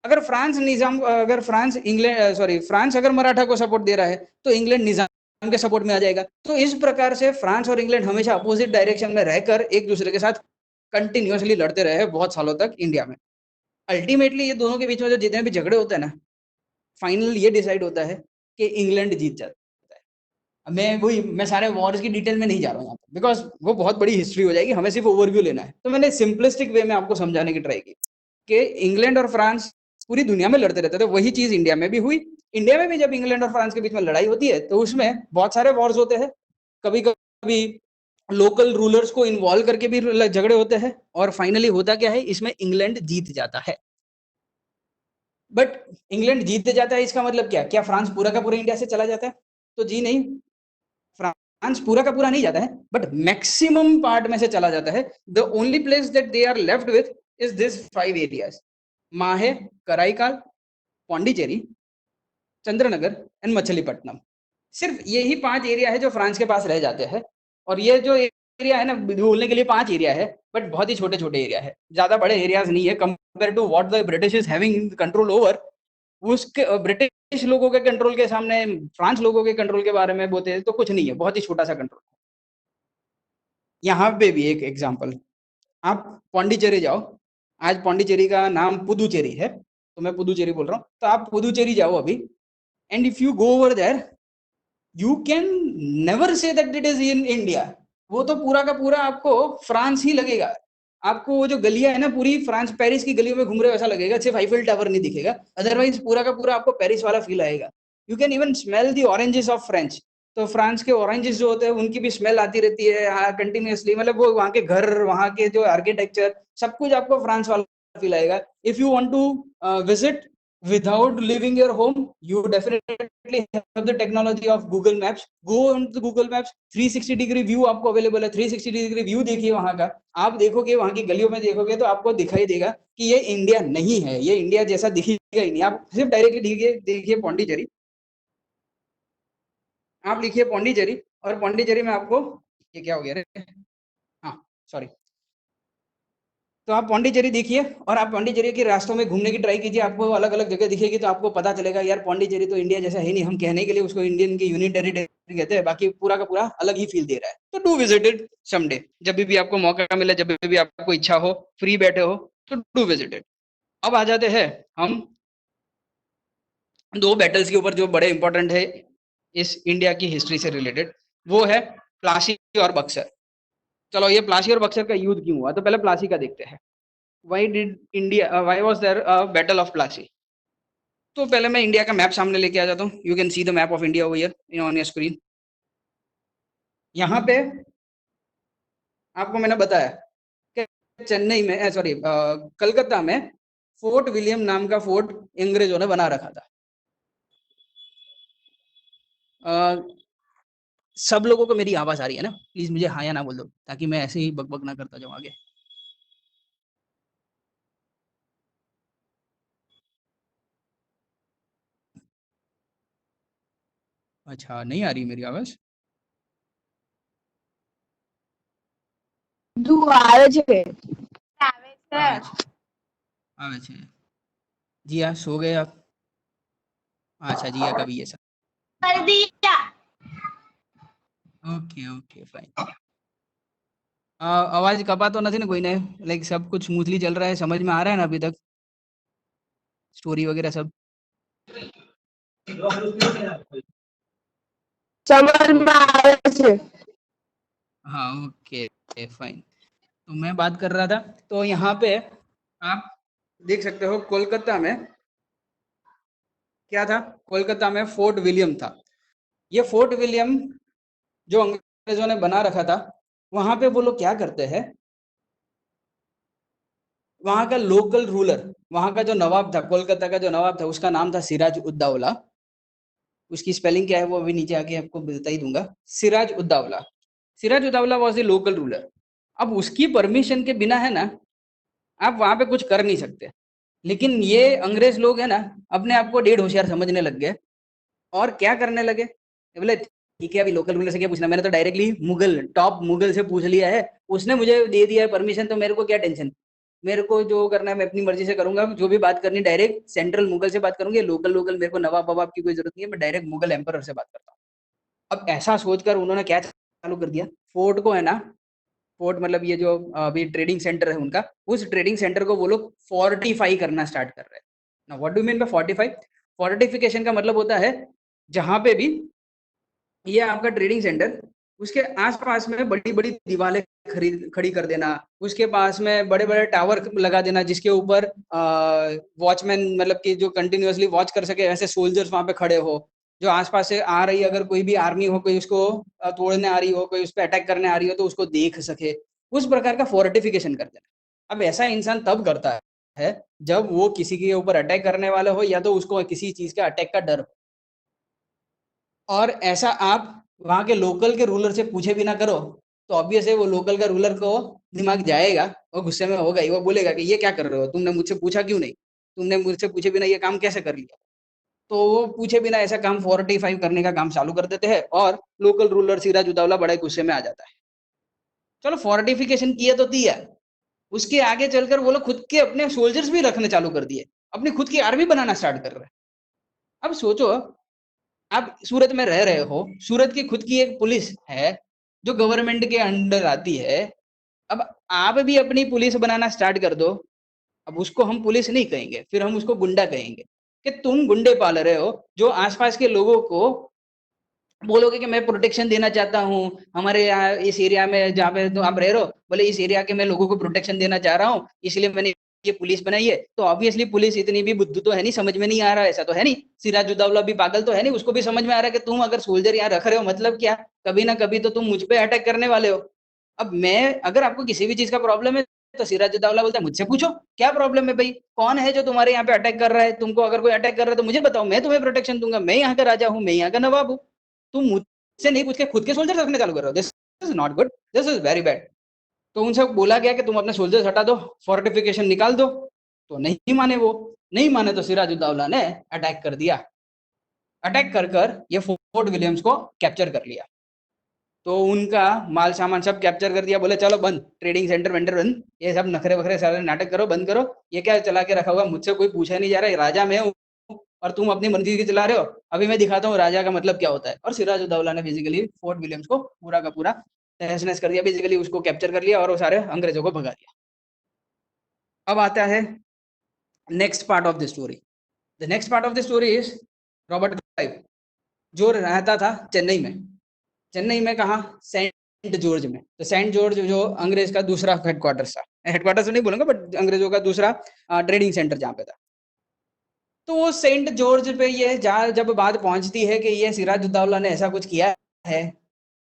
अगर फ्रांस इंग्लैंड सॉरी फ्रांस अगर मराठा को सपोर्ट दे रहा है तो इंग्लैंड निजाम के सपोर्ट में आ जाएगा। तो इस प्रकार से फ्रांस और इंग्लैंड हमेशा अपोजिट डायरेक्शन में रहकर एक दूसरे के साथ कंटिन्यूअसली लड़ते रहे बहुत सालों तक इंडिया में। अल्टीमेटली ये दोनों के बीच में जो जितने भी झगड़े होते हैं ना, फाइनल ये डिसाइड होता है कि इंग्लैंड जीत जाता है। मैं सारे वॉर्स की डिटेल में नहीं जा रहा हूँ यहाँ पर, बिकॉज वो बहुत बड़ी हिस्ट्री हो जाएगी, हमें सिर्फ ओवरव्यू लेना है। तो मैंने सिंपलिस्टिक वे में आपको समझाने की ट्राई की कि इंग्लैंड और फ्रांस पूरी दुनिया में लड़ते रहते थे, वही चीज इंडिया में भी हुई। इंडिया में भी जब इंग्लैंड और फ्रांस के बीच में लड़ाई होती है तो उसमें बहुत सारे वॉर्स होते हैं, कभी कभी लोकल रूलर्स को इन्वॉल्व करके भी झगड़े होते हैं, और फाइनली होता क्या है, इसमें इंग्लैंड जीत जाता है। बट इंग्लैंड जीतते जाता है इसका मतलब क्या फ्रांस पूरा का पूरा इंडिया से चला जाता है? तो जी नहीं, फ्रांस पूरा का पूरा नहीं जाता है, बट मैक्सिमम पार्ट में से चला जाता है। The only place that they are left with is this 5 areas: Mahe, Karaikal, Pondicherry, Chandranagar and Machilipatnam. सिर्फ यही 5 एरिया है जो फ्रांस के पास रह जाते हैं। और ये जो एरिया है ना, बोलने के लिए 5 एरिया है, बट बहुत ही छोटे छोटे एरिया है, ज्यादा बड़े एरियाज नहीं है compare to what the British is having control over. उसके ब्रिटिश लोगों के कंट्रोल के सामने फ्रांस लोगों के कंट्रोल के बारे में बोलते हैं तो कुछ नहीं है, बहुत ही छोटा सा कंट्रोल। यहाँ पे भी एक एग्जांपल, आप पौंडीचेरी जाओ। आज पौंडीचेरी का नाम पुदुचेरी है, तो मैं पुदुचेरी बोल रहा हूँ, तो आप पुदुचेरी जाओ अभी, and if you go over there you can never say that it is in India. वो तो पूरा का पूरा आपको फ्रांस ही लगेगा। आपको वो जो गलियां है ना, पूरी फ्रांस पेरिस की गलियों में घूम रहे हो ऐसा लगेगा, सिर्फ आईफिल टावर नहीं दिखेगा, अदरवाइज पूरा का पूरा आपको पेरिस वाला फील आएगा। You can even smell the oranges of French. तो फ्रांस के ऑरेंजेस जो होते हैं उनकी भी स्मेल आती रहती है कंटिन्यूअसली, मतलब वो वहाँ के घर, वहाँ के जो आर्किटेक्चर, सब कुछ आपको फ्रांस वाला फील आएगा। If you want to visit without leaving your home, you definitely have the technology of Google Maps. Go into Google Maps, 360 degree view आपको अवेलेबल है, 360 डिग्री व्यू देखिए वहां का। आप देखोगे वहां की गलियों में देखोगे तो आपको दिखाई देगा कि ये इंडिया नहीं है, ये इंडिया जैसा दिखेगा ही नहीं। आप सिर्फ डायरेक्टली देखिए पौंडीचेरी, आप लिखिए पौंडीचेरी, और पौंडीचेरी में आपको, ये क्या हो गया रे, हाँ सॉरी, तो आप पौंडीचेरी देखिए और आप पौंडीचेरी के रास्तों में घूमने की ट्राई कीजिए, आपको अलग अलग जगह दिखेगी, तो आपको पता चलेगा यार पौंडीचेरी तो इंडिया जैसा है नहीं। हम कहने के लिए उसको इंडियन की यूनियन टेरिटरी कहते हैं, बाकी पूरा का पूरा अलग ही फील दे रहा है। तो डू विजिट इट समडे, जब भी आपको मौका मिले, जब भी आपको इच्छा हो, फ्री बैठे हो, तो डू विजिट इट। अब आ जाते हैं हम दो बैटल्स के ऊपर जो बड़े इंपॉर्टेंट है इस इंडिया की हिस्ट्री से रिलेटेड, वो है प्लासी और बक्सर। चलो ये प्लासी और बक्सर का युद्ध क्यों हुआ, तो पहले प्लासी का देखते हैं। Why was there a battle of Plassey? तो पहले मैं इंडिया का मैप सामने लेके आ जाता हूँ। You can see the map of India over here on your screen. यहाँ पे आपको मैंने बताया कि चेन्नई में, सॉरी कलकत्ता में फोर्ट विलियम नाम का फोर्ट अंग्रेजों ने बना रखा था। सब लोगों को मेरी आवाज आ रही है ना? प्लीज मुझे हाँ या ना बोल दो, ताकि मैं ऐसे ही बकबक ना करता जाऊँ आगे। अच्छा, नहीं आ रही मेरी आवाज? બધું આવે છે આવે છે આવે છે जिया सो गए आप अच्छा जिया का भी ये सब कर दिया ओके ओके फाइन आवाज कपातो નથી ને કોઈને लाइक सब कुछ स्मूथली चल रहा है समझ में आ रहा है ना अभी तक स्टोरी वगैरह सब સમજમાં આવે છે हाँ ओके फाइन तो मैं बात कर रहा था तो यहाँ पे आप देख सकते हो कोलकाता में क्या था कोलकाता में फोर्ट विलियम था ये फोर्ट विलियम जो अंग्रेजों ने बना रखा था वहां पे वो लोग क्या करते हैं वहां का लोकल रूलर वहां का जो नवाब था कोलकाता का जो नवाब था उसका नाम था सिराज उद्दौला उसकी स्पेलिंग क्या है वो अभी नीचे आके आपको बता ही दूंगा Siraj ud-Daula Siraj ud-Daula was a local ruler अब उसकी परमिशन के बिना है ना आप वहां पे कुछ कर नहीं सकते लेकिन ये अंग्रेज लोग है ना अपने आप को डेढ़ होशियार समझने लग गए और क्या करने लगे बोले ठीक है अभी लोकल रूलर से क्या पूछना मैंने तो डायरेक्टली मुगल टॉप मुगल से पूछ लिया है उसने मुझे दे दिया है परमिशन तो मेरे को क्या टेंशन मेरे को जो करना है मैं अपनी मर्जी से करूंगा जो भी बात करनी डायरेक्ट सेंट्रल मुगल से बात करूंगी लोकल लोकल मेरे को नवाब ववाब की कोई जरूरत नहीं है मैं डायरेक्ट मुगल एम्पर से बात करता हूँ अब ऐसा सोचकर उन्होंने क्या चालू कर दिया फोर्ट को है ना फोर्ट मतलब ये जो अभी ट्रेडिंग सेंटर है उनका उस ट्रेडिंग सेंटर को वो लोग फोर्टिफाई करना स्टार्ट कर रहे हैं ना what do mean by fortify fortification का मतलब होता है जहां पे भी ये आपका ट्रेडिंग सेंटर उसके आसपास में बड़ी बड़ी दीवारें खड़ी कर देना उसके पास में बड़े बड़े टावर लगा देना जिसके ऊपर वॉचमैन मतलब कि जो कंटिन्यूअसली वॉच कर सके ऐसे सोल्जर्स वहां पे खड़े हो जो आसपास से आ रही अगर कोई भी आर्मी हो कोई उसको तोड़ने आ रही हो कोई उस पर अटैक करने आ रही हो तो उसको देख सके उस प्रकार का फोर्टिफिकेशन कर देना अब ऐसा इंसान तब करता है जब वो किसी के ऊपर अटैक करने वाला हो या तो उसको किसी चीज का अटैक का डर हो और ऐसा आप वहां के लोकल के रूलर से पूछे भी ना करो तो ऑब्वियस है वो लोकल का रूलर को दिमाग जाएगा और गुस्से में होगा ही वो बोलेगा कि ये क्या कर रहे हो तुमने मुझसे पूछा क्यों नहीं तुमने मुझसे पूछे बिना ये काम कैसे कर लिया तो वो पूछे बिना ऐसा काम 45 करने का काम चालू कर देते हैं और लोकल रूलर सिराज उदौला बड़े गुस्से में आ जाता है चलो फोर्टिफिकेशन किया तो दिया उसके आगे चलकर वो लोग खुद के अपने सोल्जर्स भी रखने चालू कर दिए अपनी खुद की आर्मी बनाना स्टार्ट कर रहे हैं अब सोचो आप सूरत में रह रहे हो सूरत की खुद की एक पुलिस है जो गवर्नमेंट के अंडर आती है अब आप भी अपनी पुलिस बनाना स्टार्ट कर दो अब उसको हम पुलिस नहीं कहेंगे फिर हम उसको गुंडा कहेंगे कि तुम गुंडे पाल रहे हो जो आसपास के लोगों को बोलोगे कि मैं प्रोटेक्शन देना चाहता हूँ हमारे यहाँ इस एरिया में जहाँ पे तो आप रह रहे हो बोले इस एरिया के मैं लोगों को प्रोटेक्शन देना चाह रहा हूँ इसलिए मैंने ये पुलिस बनाई है तो ऑब्वियसली पुलिस इतनी भी बुद्धू तो है नहीं समझ में नहीं आ रहा ऐसा तो है नहीं सिराजुद्दौला भी पागल तो है नहीं उसको भी समझ में आ रहा है कि तुम अगर सोल्जर यहाँ रख रहे हो मतलब क्या कभी ना कभी तो तुम मुझ पे अटैक करने वाले हो अब मैं अगर आपको किसी भी चीज का प्रॉब्लम है तो सिराजुद्दौला बोलता है मुझसे पूछो क्या प्रॉब्लम है भाई कौन है जो तुम्हारे यहाँ पे अटैक कर रहा है तुमको अगर कोई अटैक कर रहा है तो मुझे बताओ मैं तुम्हें प्रोटेक्शन दूंगा मैं यहाँ का राजा हूँ मैं यहाँ का नवाब हूँ तुम मुझसे नहीं पूछ के खुद के सोल्जर्स रखने चालू कर रहे हो this is not good this is very bad तो उनसे बोला गया कि तुम अपने सोल्जर्स हटा दो फोर्टिफिकेशन निकाल दो तो नहीं माने वो नहीं माने तो सिराजुद्दौला ने अटैक कर दिया अटैक कर कर ये फोर्ट विलियम्स को कैप्चर कर लिया तो उनका माल सामान सब कैप्चर कर दिया बोले चलो बंद ट्रेडिंग सेंटर वेंटर बंद ये सब नखरे वखरे सारे नाटक करो बंद करो ये क्या चला के रखा हुआ मुझसे कोई पूछा नहीं जा रहा है राजा मैं हूँ और तुम अपनी मर्जी की चला रहे हो अभी मैं दिखाता हूँ राजा का मतलब क्या होता है और सिराजुद्दौला ने बेसिकली फोर्ट विलियम्स को पूरा का पूरा तहस नहस कर दिया बेसिकली उसको कैप्चर कर लिया और वो सारे अंग्रेजों को भगा दिया अब आता है next part of the story the next part of the story is Robert Clive जो रहता था चेन्नई में कहा सेंट जॉर्ज में तो सेंट जॉर्ज जो अंग्रेज का दूसरा हेडक्वार्टर तो नहीं बोलूंगा बट अंग्रेजों का दूसरा ट्रेडिंग सेंटर जहाँ पे था तो वो सेंट जॉर्ज पे ये जब बात पहुंचती है कि ये सिराजुद्दौला ने ऐसा कुछ किया है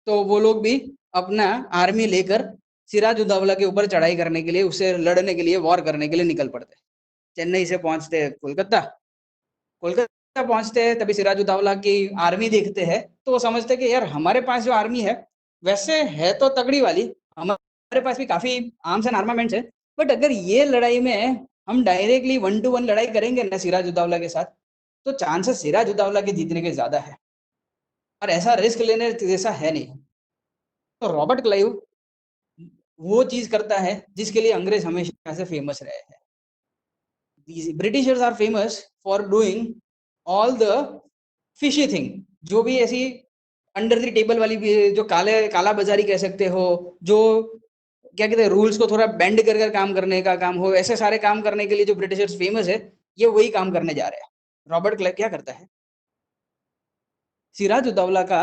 तो वो लोग भी अपना आर्मी लेकर सिराजुद्दौला के ऊपर चढ़ाई करने के लिए उससे लड़ने के लिए वॉर करने के लिए निकल पड़ते चेन्नई से पहुंचते कोलकाता पहुंचते हैं तभी सिराजुद्दौला की आर्मी देखते हैं तो वो समझते हैं कि यार हमारे पास जो आर्मी है वैसे है तो तगड़ी वाली हमारे पास भी काफी आर्म्स एंड आर्मामेंट्स है बट अगर ये लड़ाई में हम डायरेक्टली 1-to-1 लड़ाई करेंगे ना सिराजुद्दौला के साथ तो चांसेस सिराजुद्दौला के जीतने के ज्यादा है और ऐसा रिस्क लेने जैसा है नहीं तो रॉबर्ट क्लाइव वो चीज करता है जिसके लिए अंग्रेज हमेशा से फेमस रहे हैं. Britishers are famous for doing all the fishy thing, जो भी ऐसी अंडर द टेबल वाली भी, जो काला बाजारी कह सकते हो, जो क्या कहते हैं रूल्स को थोड़ा बेंड कर कर काम करने का काम हो, ऐसे सारे काम करने के लिए जो ब्रिटिशर्स फेमस है, ये वही काम करने जा रहे हैं. रॉबर्ट क्लाइव क्या करता है, सिराजुद्दौला का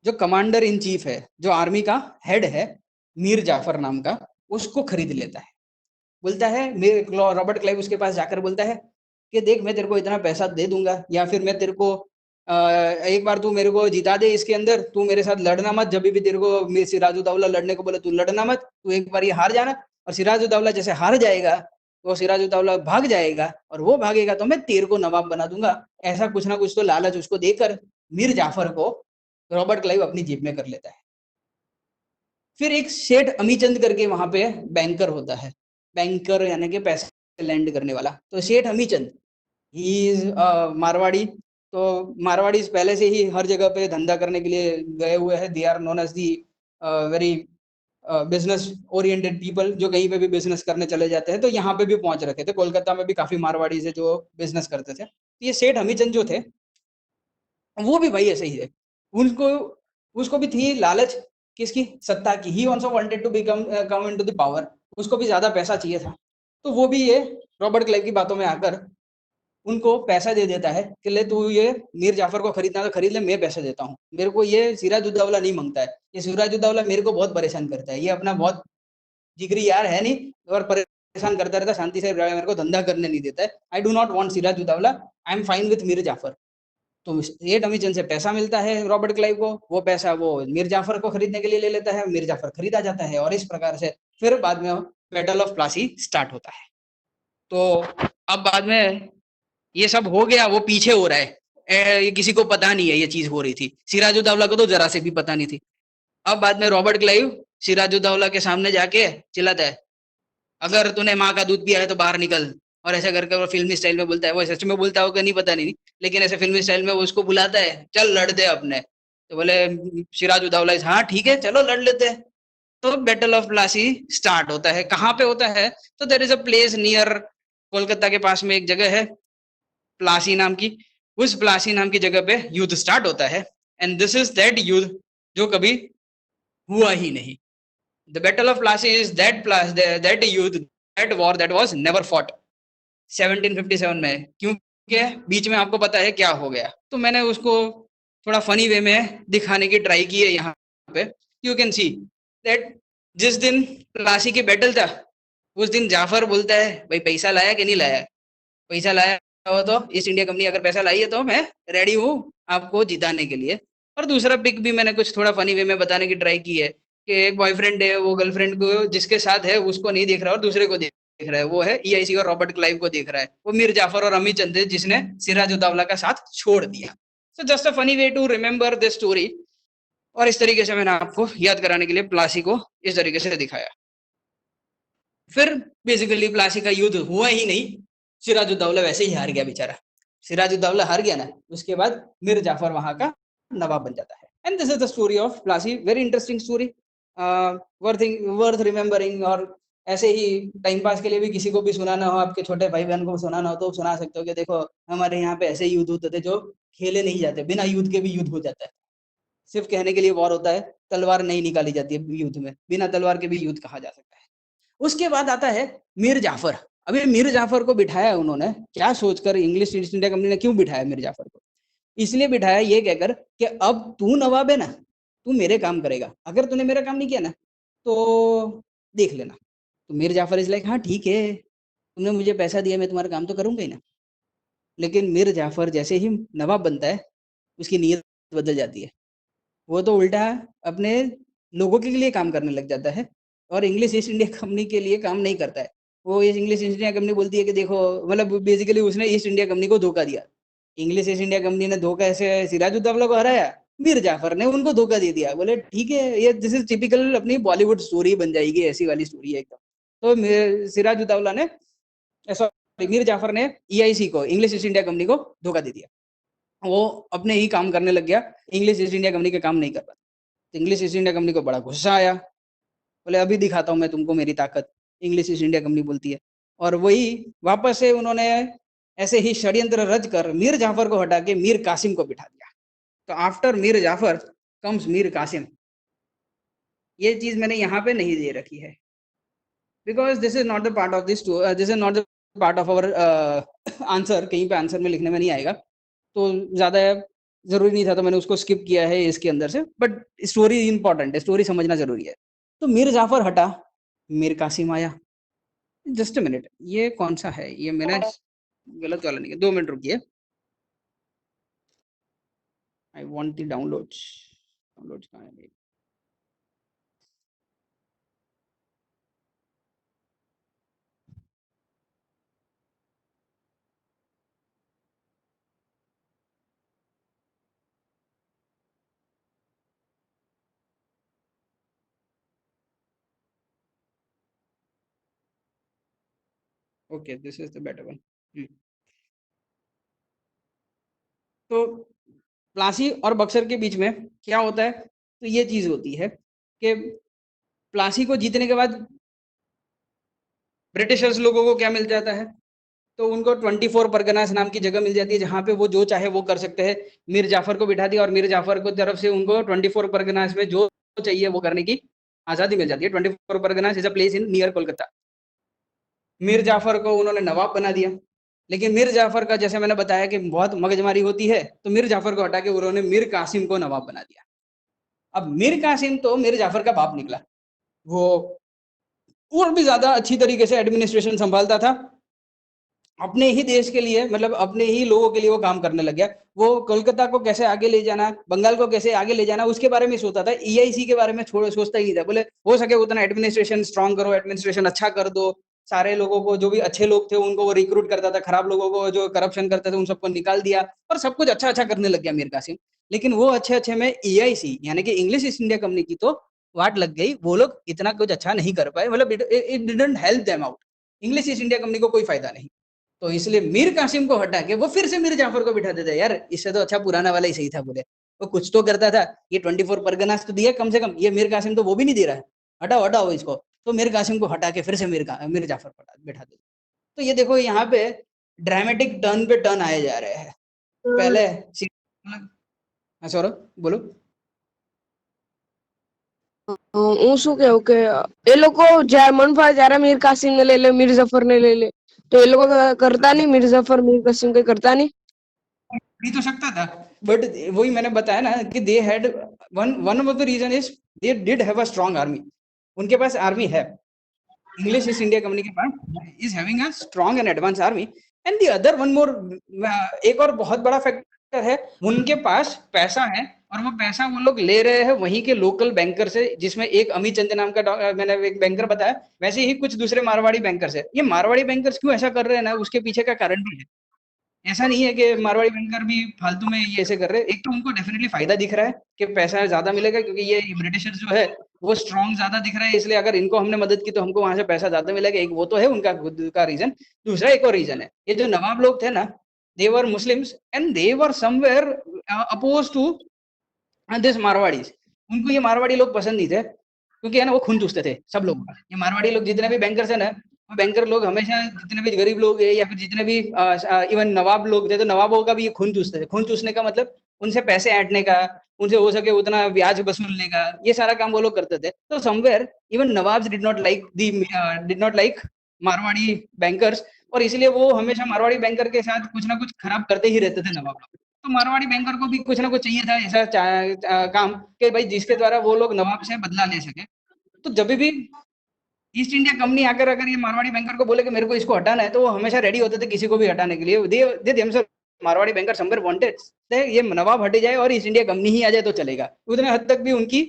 जो कमांडर इन चीफ है, जो आर्मी का हेड है, मीर जाफर नाम का, उसको खरीद लेता है. बोलता है, रॉबर्ट क्लाइव उसके पास जाकर बोलता है कि देख मैं तेरे को इतना पैसा दे दूंगा, या फिर मैं तेरे को एक बार तू मेरे को जिता दे इसके अंदर, तू मेरे साथ लड़ना मत, जब भी तेरे को सिराजुद्दौला लड़ने को बोले तू लड़ना मत, तू एक बार ये हार जाना, और सिराजुद्दौला जैसे हार जाएगा वो सिराजुद्दौला भाग जाएगा, और वो भागेगा तो मैं तेरे को नवाब बना दूंगा. ऐसा कुछ ना कुछ तो लालच उसको देकर मीर जाफर को रॉबर्ट क्लाइव अपनी जेब में कर लेता है. फिर एक सेठ अमीचंद करके वहां पे बैंकर होता है, बैंकर यानी कि पैसे लैंड करने वाला. तो सेठ अमीचंद, ही इज मारवाड़ी. तो मारवाड़ी पहले से ही हर जगह पे धंधा करने के लिए गए हुए हैं. They are known as the very business oriented people, जो कहीं पे भी बिजनेस करने चले जाते हैं. तो यहाँ पे भी पहुंच रखे थे. कोलकाता में भी काफी मारवाड़ी से जो बिजनेस करते थे. ये सेठ हमीचंद जो थे, वो भी भाई ऐसे ही है. उनको उसको भी थी लालच किसकी, सत्ता की. He also wanted to become come into the power. उसको भी ज्यादा पैसा चाहिए था. तो वो भी ये रॉबर्ट क्लाइव की बातों में आकर उनको पैसा दे देता है कि ले तू ये मीर जाफर को खरीदना तो खरीद ले, मैं पैसे देता हूँ. मेरे को ये सिराजुद्दौला नहीं मांगता है. ये सिराजुद्दौला मेरे को बहुत परेशान करता है. ये अपना बहुत जिगरी यार है नहीं, और परेशान करता रहता, शांति से मेरे को धंधा करने नहीं देता है. I do not want Sirajuddaulah, I am fine with Mir Jafar. तो सेठ अमीचंद से पैसा मिलता है रॉबर्ट क्लाइव को. वो पैसा वो मीर जाफर को खरीदने के लिए ले लेता है. मीर जाफर खरीदा जाता है, और इस प्रकार से फिर बाद में बैटल ऑफ प्लासी स्टार्ट होता है. तो अब बाद में ये सब हो गया, वो पीछे हो रहा है. ये किसी को पता नहीं है ये चीज हो रही थी. सिराजुद्दौला को तो जरा से भी पता नहीं थी. अब बाद में रॉबर्ट क्लाइव सिराजुद्दौला के सामने जाके चिल्लाता है, अगर तूने माँ का दूध पिया है तो बाहर निकल. और ऐसा करके वो फिल्मी स्टाइल में बोलता है. वो सच में बोलता होगा नहीं पता नहीं, लेकिन ऐसे फिल्मी स्टाइल में वो उसको बुलाता है, चल लड़ दे अपने. तो बोले सिराजुद्दौला, हाँ ठीक है चलो लड़ लेते हैं. तो बैटल ऑफ प्लासी स्टार्ट होता है. कहाँ पे होता है, तो there is a place near Kolkata के पास में एक जगह है प्लासी नाम की. उस प्लासी नाम की जगह पे युद्ध स्टार्ट होता है. एंड दिस इज दैट युद्ध जो कभी हुआ ही नहीं. The battle of Plassey is that युद्ध, that war that was never fought 1757 में. क्योंकि बीच में आपको पता है क्या हो गया. तो मैंने उसको थोड़ा फनी वे में दिखाने की ट्राई की है यहाँ पे. यू कैन सी दैट जिस दिन प्लासी की बैटल था, उस दिन जाफर बोलता है, भाई पैसा लाया कि नहीं लाया. पैसा लाया हो तो ईस्ट इंडिया कंपनी अगर पैसा लाई है तो मैं रेडी हूँ आपको जिताने के लिए. और दूसरा पिक भी मैंने कुछ थोड़ा फनी वे में बताने की ट्राई की है कि एक बॉयफ्रेंड है, वो गर्लफ्रेंड को जिसके साथ है उसको नहीं देख रहा और दूसरे को देख रहा है. वो है ईआईसी और रॉबर्ट क्लाइव को देख रहा है. वो मीर जाफर और अमीर चंद जिसने सिराजुद्दौला का साथ छोड़ दिया. So just a funny way to remember this story. और इस तरीके से मैंने आपको याद कराने के लिए प्लासी को इस तरीके से दिखाया. फिर बेसिकली प्लासी का युद्ध हुआ ही नहीं. सिराजुद्दौला वैसे ही हार गया बेचारा. सिराजुद्दौला हार गया ना, उसके बाद मीर जाफर वहां का नवाब बन जाता है. And this is the story of Plassey. Very interesting story, worth remembering. और ऐसे ही टाइम पास के लिए भी किसी को भी सुनाना हो, आपके छोटे भाई बहन को सुनाना हो तो सुना सकते हो कि देखो हमारे यहाँ पे ऐसे युद्ध होते थे जो खेले नहीं जाते. बिना युद्ध के भी युद्ध हो जाता है. सिर्फ कहने के लिए वॉर होता है, तलवार नहीं निकाली जाती है युद्ध में. बिना तलवार के भी युद्ध कहा जा सकता है. उसके बाद आता है मीर जाफर. अभी मीर जाफर को बिठाया उन्होंने क्या सोचकर, इंग्लिश ईस्ट इंडिया कंपनी ने क्यों बिठाया मीर जाफर को, इसलिए बिठाया ये कहकर कि अब तू नवाब है ना, तू मेरे काम करेगा. अगर तूने मेरा काम नहीं किया ना तो देख लेना. तो मीर जाफर इज लाइक, हाँ ठीक है, तुमने मुझे पैसा दिया, मैं तुम्हारा काम तो करूंगा ही ना. लेकिन मीर जाफर जैसे ही नवाब बनता है उसकी नीयत बदल जाती है. वो तो उल्टा अपने लोगों के लिए काम करने लग जाता है और इंग्लिश ईस्ट इंडिया कंपनी के लिए काम नहीं करता है. वो इस इंग्लिश ईस्ट इंडिया कंपनी बोलती है कि देखो, मतलब बेसिकली उसने ईस्ट इंडिया कंपनी को धोखा दिया. इंग्लिश ईस्ट इंडिया कंपनी ने धोखा ऐसे सिराजुद्दौला को हराया, मीर जाफर ने उनको धोखा दे दिया. बोले ठीक है, ये दिस इज टिपिकल अपनी बॉलीवुड स्टोरी बन जाएगी, ऐसी वाली स्टोरी है एकदम. तो सिराजुद्दौला ने, सॉरी मीर जाफर ने ईआईसी को, इंग्लिश ईस्ट इंडिया कंपनी को धोखा दे दिया. वो अपने ही काम करने लग गया, इंग्लिश ईस्ट इंडिया कंपनी के काम नहीं कर पाता. इंग्लिश ईस्ट इंडिया कंपनी को बड़ा गुस्सा आया. बोले अभी दिखाता हूँ मैं तुमको मेरी ताकत, इंग्लिश ईस्ट इंडिया कंपनी बोलती है। और वही वापस से उन्होंने ऐसे ही षड्यंत्र रच कर मीर जाफर को हटा के मीर कासिम को बिठा दिया। तो आफ्टर मीर जाफर कम्स मीर कासिम। ये चीज मैंने यहाँ पे नहीं दे रखी है, because this is not the part of this, this is not the part of our answer. कहीं पे आंसर में लिखने में नहीं आएगा, तो ज्यादा जरूरी नहीं था, तो मैंने उसको स्किप किया है इसके अंदर से। बट स्टोरी इंपॉर्टेंट है, स्टोरी समझना जरूरी है। तो मीर जाफर हटा, मीर कासिम आया। जस्ट अ मिनट, ये कौन सा है? ये मैंने गलत वाला नहीं, 2 मिनट रुकिए। I want the downloads. Downloads कहाँ है? Okay, this is the better one. तो प्लासी और बक्सर के बीच में क्या होता है? तो ये चीज होती है कि प्लासी को जीतने के बाद ब्रिटिशर्स लोगों को क्या मिल जाता है? तो उनको 24 परगनास नाम की जगह मिल जाती है, जहां पे वो जो चाहे वो कर सकते हैं। मीर जाफर को बिठा दिया और मीर जाफर को तरफ से उनको 24 परगनास में जो चाहिए वो करने की आजादी मिल जाती है। 24 Parganas is a place in near Kolkata. Mir Jafar को उन्होंने नवाब बना दिया, लेकिन मीर जाफर का जैसे मैंने बताया कि बहुत मगजमारी होती है, तो मीर जाफर को हटा के उन्होंने मीर कासिम को नवाब बना दिया। अब मीर कासिम तो मीर जाफर का बाप निकला। वो और भी ज्यादा अच्छी तरीके से एडमिनिस्ट्रेशन संभालता था, अपने ही देश के लिए, मतलब अपने ही लोगों के लिए वो काम करने लग गया। वो कोलकाता को कैसे आगे ले जाना, बंगाल को कैसे आगे ले जाना, उसके बारे में सोचता था। ईआईसी के बारे में सोचता ही नहीं था। बोले हो सके उतना एडमिनिस्ट्रेशन स्ट्रांग करो, एडमिनिस्ट्रेशन अच्छा कर दो। सारे लोगों को, जो भी अच्छे लोग थे उनको वो रिक्रूट करता था, खराब लोगों को जो करप्शन करते थे उन सबको निकाल दिया, और सब कुछ अच्छा अच्छा करने लग गया मीर कासिम। लेकिन वो अच्छे अच्छे में ईआईसी यानी कि इंग्लिश ईस्ट इंडिया कंपनी की तो वाट लग गई। वो लोग इतना कुछ अच्छा नहीं कर पाए, मतलब it didn't help them out. English East India company को कोई फायदा नहीं। तो इसलिए मीर कासिम को हटा के वो फिर से मीर जाफर को बिठा देते। यार इससे तो अच्छा पुराना वाला ही सही था। बोले वो कुछ तो करता था, ये 24 परगनास तो दिया कम से कम, ये मीर कासिम तो वो भी नहीं दे रहा है। हटाओ हटाओ इसको। तो मीर कासिम को हटा के फिर से मीर जाफर को बिठा देते। तो ये देखो यहाँ पे ड्रामेटिक टर्न पे टर्न आए जा रहे हैं। पहले हाँ सौरभ बोलो। હું શું કેવું કે એ લોકો જ્યારે મન ફાવે ત્યારે મીર કાસિમ ને લઈ લે, મીર જફર ને લઈ લે, તો એ લોકો કરતા નહીં, मीर जफर मीर कासिम कहीं करता नहीं। नहीं तो सकता था, बट वही मैंने बताया ना कि they had one of the reason is they did have a strong army. उनके पास आर्मी है। इंग्लिश ईस्ट इंडिया कंपनी के पास is having a strong and advance army. And the other one more, एक और बहुत बड़ा फैक्टर है, उनके पास पैसा है, और वो पैसा वो लोग ले रहे हैं वहीं के लोकल बैंकर से, जिसमें एक अमित चंद नाम का मैंने एक बैंकर बताया, वैसे ही कुछ दूसरे मारवाड़ी बैंकर्स है। ये मारवाड़ी बैंकर्स क्यों ऐसा कर रहे हैं ना, उसके पीछे का कारण भी है। ऐसा नहीं है कि मारवाड़ी बैंकर भी फालतू में ये ऐसे कर रहे हैं। एक तो उनको डेफिनेटली फायदा दिख रहा है कि पैसा ज्यादा मिलेगा, क्योंकि ये ब्रिटिशर्स जो है वो स्ट्रांग ज्यादा दिख रहा है, इसलिए अगर इनको हमने मदद की तो हमको वहां से पैसा ज्यादा मिलेगा। एक वो तो है उनका खुद का रीजन। दूसरा एक और रीजन है, ये जो नवाब लोग थे ना, they were Muslims and they were somewhere oppose to this Marwaris. उनको ये मारवाड़ी लोग पसंद नहीं थे, क्योंकि है ना वो खून चूसते थे सब लोग। ये मारवाड़ी लोग जितने भी बैंकर्स है ना, वो बैंकर लोग हमेशा जितने भी गरीब लोग है या फिर जितने भी इवन नवाब लोग थे, तो नवाबों का भी ये खून चूसते थे। खून चूसने का मतलब उनसे पैसे ऐंठने का, उनसे हो सके उतना ब्याज वसूलने का, ये सारा काम वो लोग करते थे। तो somewhere even nawabs did not like Marwari bankers, और इसलिए वो हमेशा मारवाड़ी बैंकर के साथ कुछ ना कुछ खराब करते ही रहते थे नवाब लोग। तो मारवाड़ी बैंकर को भी कुछ ना कुछ चाहिए था ऐसा काम कि भाई जिसके द्वारा वो लोग नवाब से बदला ले सके। तो जब भी ईस्ट इंडिया कंपनी आकर अगर ये मारवाड़ी बैंकर को बोले कि मेरे को इसको हटाना है, तो वो हमेशा रेडी होते थे किसी को भी हटाने के लिए। They themselves Marwari banker somewhere wanted ये नवाब हटे जाए और ईस्ट इंडिया कंपनी ही आ जाए तो चलेगा। उतने हद तक भी उनकी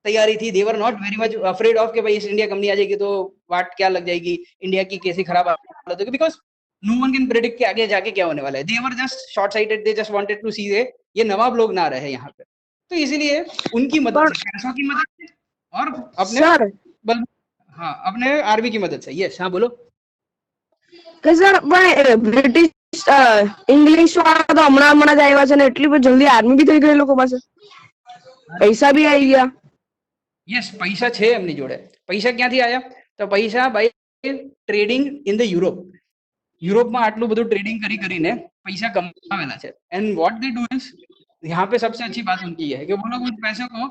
तैयारी थी। They were not very much afraid of कि भाई ईस्ट इंडिया कंपनी आ जाएगी तो वाट क्या लग जाएगी, इंडिया की कैसी खराब हालत होगी, because no one can predict कि आगे जाके क्या होने वाला है। They were just short sighted, they just wanted to see ये नवाब लोग ना रहे यहाँ पे। तो इसीलिए उनकी मदद से, पैसों की मदद से और अपने सर बल, हाँ अपने आर्मी की मदद से। यस हाँ बोलो। કે સર પણ બ્રિટિશ ઇંગ્લિશ વાળા તો હમણાં હમણાં જ આવ્યા છે ને એટલી બધી જલ્દી આર્મી બી થઈ ગઈ લોકો પાસે, પૈસા બી આવી ગયા। यस पैसा छे एमनी जोड़े। પૈસા ક્યાંથી આયા? તો પૈસા બાય ટ્રેડિંગ ઇન ધ યુરોપમાં આટલું બધું ટ્રેડિંગ કરીને पैसा कमावेला है। And what they do is, यहाँ पे सबसे अच्छी बात उनकी है कि वो लोग उस पैसे को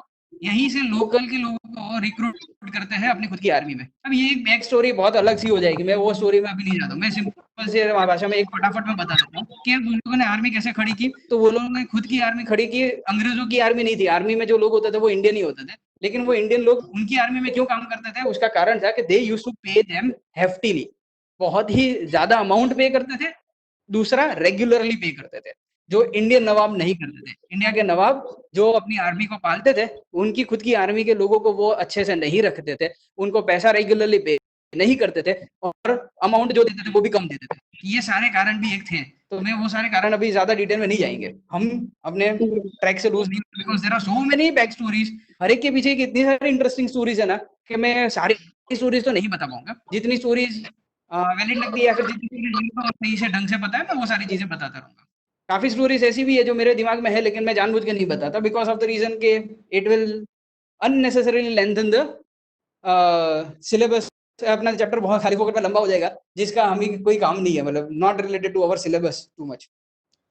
यहीं से लोकल के लोगों को रिक्रूट करते हैं अपनी खुद की आर्मी में। अब ये एक बैक स्टोरी बहुत अलग सी हो जाएगी, मैं वो स्टोरी में अभी नहीं जाता हूँ। मैं सिंपल से भाषा में एक फटाफट में बता देता हूँ कि उन लोगों ने आर्मी कैसे खड़ी की। तो वो लोगों ने खुद की आर्मी खड़ी की, अंग्रेजों की आर्मी नहीं थी। आर्मी में जो लोग होते थे वो इंडियन ही होते थे, लेकिन वो इंडियन लोग उनकी आर्मी में क्यों काम करते थे, उसका कारण था कि दे यूज टू पे देम हेफ्टीली, बहुत ही ज्यादा अमाउंट पे करते थे। दूसरा रेगुलरली पे करते थे, जो इंडियन नवाब नहीं करते थे। इंडिया के नवाब जो अपनी आर्मी को पालते थे, उनकी खुद की आर्मी के लोगों को वो अच्छे से नहीं रखते थे, उनको पैसा रेगुलरली पे नहीं करते थे और अमाउंट जो देते थे वो भी कम देते थे। ये सारे कारण भी एक थे, तो मैं वो सारे कारण अभी ज्यादा डिटेल में नहीं जाएंगे, हम अपने ट्रैक से लूज नहीं, because there are so many back stories. हर एक के पीछे की इतनी सारी इंटरेस्टिंग स्टोरीज है ना कि मैं सारी स्टोरीज तो नहीं बता पाऊंगा। जितनी स्टोरीज वैलिड लगती है या फिर जितनी चीजें जिनको सही से ढंग से पता है, मैं वो सारी चीजें बताता रहूंगा। काफी स्टोरीज ऐसी भी है जो मेरे दिमाग में है, लेकिन मैं जानबूझ के नहीं बताता, बिकॉज ऑफ द रीजन के it will unnecessarily lengthen the syllabus. अपना चैप्टर बहुत खाली फोकट में लंबा हो जाएगा, जिसका हमें कोई काम नहीं है, मतलब not related to our syllabus too much.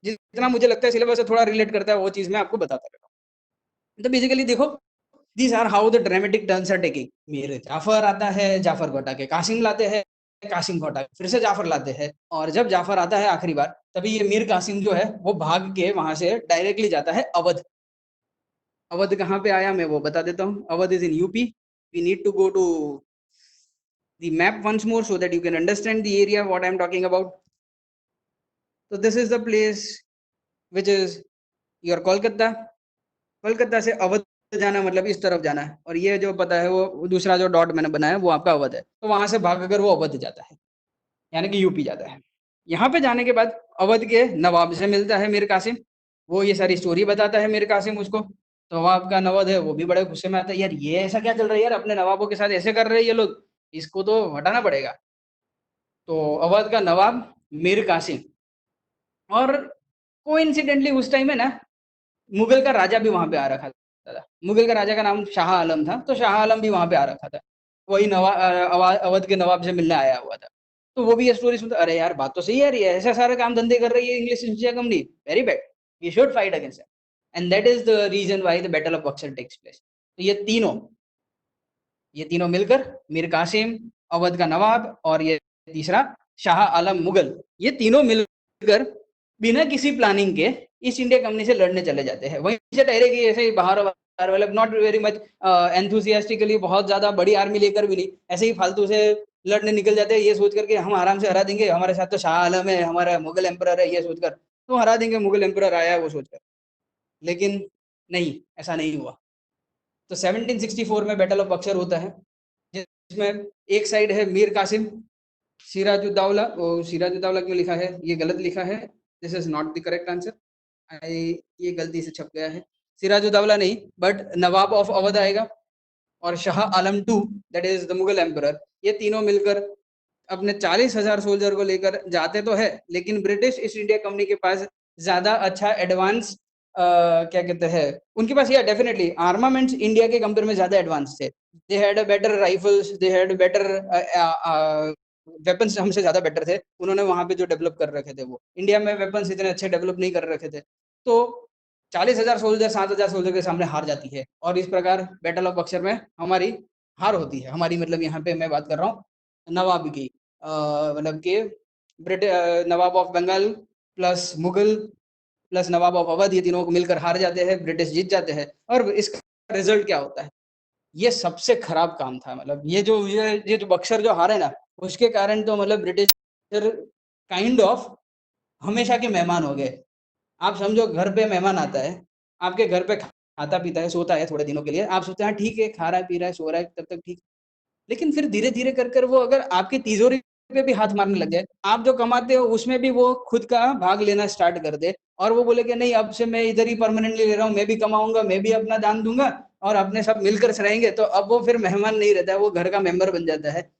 जितना मुझे लगता है सिलेबस से थोड़ा रिलेट करता है वो चीज मैं आपको बताता रहता हूँ। तो बेसिकली देखो, these are how the dramatic turns are taking. Mir Jafar आता है, जाफर को हटा के कासिम लाते हैं, कासिम को हटा के फिर से जाफर लाते हैं, और जब जाफर आता है आखिरी बार, तभी ये मीर कासिम जो है वो भाग के वहां से डायरेक्टली जाता है अवध। अवध कहाँ पे आया मैं वो बता देता हूँ। Awadh is in UP. We need to go to the map once more so that you can understand the area what I am talking about. So this is the place which is your Kolkata. Kolkata से अवध जाना मतलब इस तरफ जाना है, और ये जो पता है वो दूसरा जो डॉट मैंने बनाया वो आपका अवध है। तो वहां से भागकर वो अवध जाता है, यानी कि यूपी जाता है। यहाँ पे जाने के बाद अवध के नवाब से मिलता है मीर कासिम। वो ये सारी स्टोरी बताता है मीर कासिम उसको। तो नवाब का नवद है वो भी बड़े गुस्से में आता है, यार ये ऐसा क्या चल रहा है यार, अपने नवाबों के साथ ऐसे कर रहे हैं ये लोग, इसको तो हटाना पड़ेगा। तो अवध का नवाब मीर कासिम, और कोइंसिडेंटली उस टाइम है ना मुगल का राजा भी वहां पे आ रखा था। मुगल का राजा का नाम शाह आलम था, तो शाह आलम भी वहां पे आ रखा था। वही अवध के नवाब से मिलने आया हुआ था। तो वो भी ये स्टोरी सुनता, अरे यार बात तो सही है यार, ये ऐसा सारे काम धंधे कर रही है English East India Company, very bad, we should fight against it. And that is the reason why the battle of Buxar takes place. तो ये तीनों मिलकर, मीर कासिम, अवध का नवाब और ये तीसरा शाह आलम मुगल, ये तीनों मिलकर बिना किसी प्लानिंग के ईस्ट इंडिया कंपनी से लड़ने चले जाते हैं। वहीं से डायरेक्ट ऐसे ही बाहर मतलब नॉट वेरी मच एंथुसियास्टिकली, बहुत ज्यादा बड़ी आर्मी लेकर भी नहीं, ऐसे ही फालतू से लड़ने निकल जाते हैं ये सोच करके हम आराम से हरा देंगे, हमारे साथ तो शाह आलम है, हमारा मुगल एम्पर है, ये सोचकर तो हरा देंगे, मुगल एम्पर आया है वो सोचकर। लेकिन नहीं, ऐसा नहीं हुआ। तो 1764 में बैटल ऑफ बक्सर होता है, जिसमें एक साइड है मीर कासिम, सिराजुद्दौला। सिराजुद्दौला क्यों लिखा है, ये गलत लिखा है, this is not the correct answer, ये गलती से छप गया है। सिराजुद्दौला नहीं, बट नवाब ऑफ अवध आएगा, और Shah Alam two that is the Mughal emperor. ये तीनों मिलकर अपने 40,000 सोल्जर को लेकर जाते तो है, लेकिन ब्रिटिश ईस्ट इंडिया कंपनी के पास ज्यादा अच्छा एडवांस क्या कहते हैं, उनके पास, या डेफिनेटली आर्मामेंट्स इंडिया के कंपेयर में ज्यादा एडवांस थे। They had better rifles, they had better weapons, हमसे ज्यादा बेटर थे। उन्होंने वहां पे जो डेवलप कर रखे थे, वो इंडिया में वेपन्स इतने अच्छे डेवलप नहीं कर रखे थे। तो 40,000 सोल्जर 7,000 सोल्जर के सामने हार जाती है, और इस प्रकार बैटल ऑफ बक्सर में हमारी हार होती है। हमारी मतलब यहाँ पे मैं बात कर रहा हूँ नवाब की, मतलब के British nawab of Bengal plus Mughal plus nawab of Awadh, ये तीनों को मिलकर हार जाते हैं, ब्रिटिश जीत जाते हैं। और इसका रिजल्ट क्या होता है, ये सबसे खराब काम था। मतलब ये जो बक्सर जो हारे ना, उसके कारण तो मतलब ब्रिटिश काइंड ऑफ हमेशा के मेहमान हो गए। आप समझो, घर पे मेहमान आता है, आपके घर पे खाता पीता है, सोता है थोड़े दिनों के लिए, आप सोचते हैं ठीक है, खा रहा है पी रहा है सो रहा है तब तक ठीक, लेकिन फिर धीरे धीरे कर कर वो अगर आपकी तिजोरी पे भी हाथ मारने लग जाए, आप जो कमाते हो उसमें भी वो खुद का भाग लेना स्टार्ट कर दे, और वो बोले कि नहीं अब से मैं इधर ही परमानेंटली ले रहा हूँ, मैं भी कमाऊंगा, मैं भी अपना दान दूंगा, और अपने सब मिलकर रहेंगे, तो अब वो फिर मेहमान नहीं रहता है, वो घर का मेंबर बन जाता है,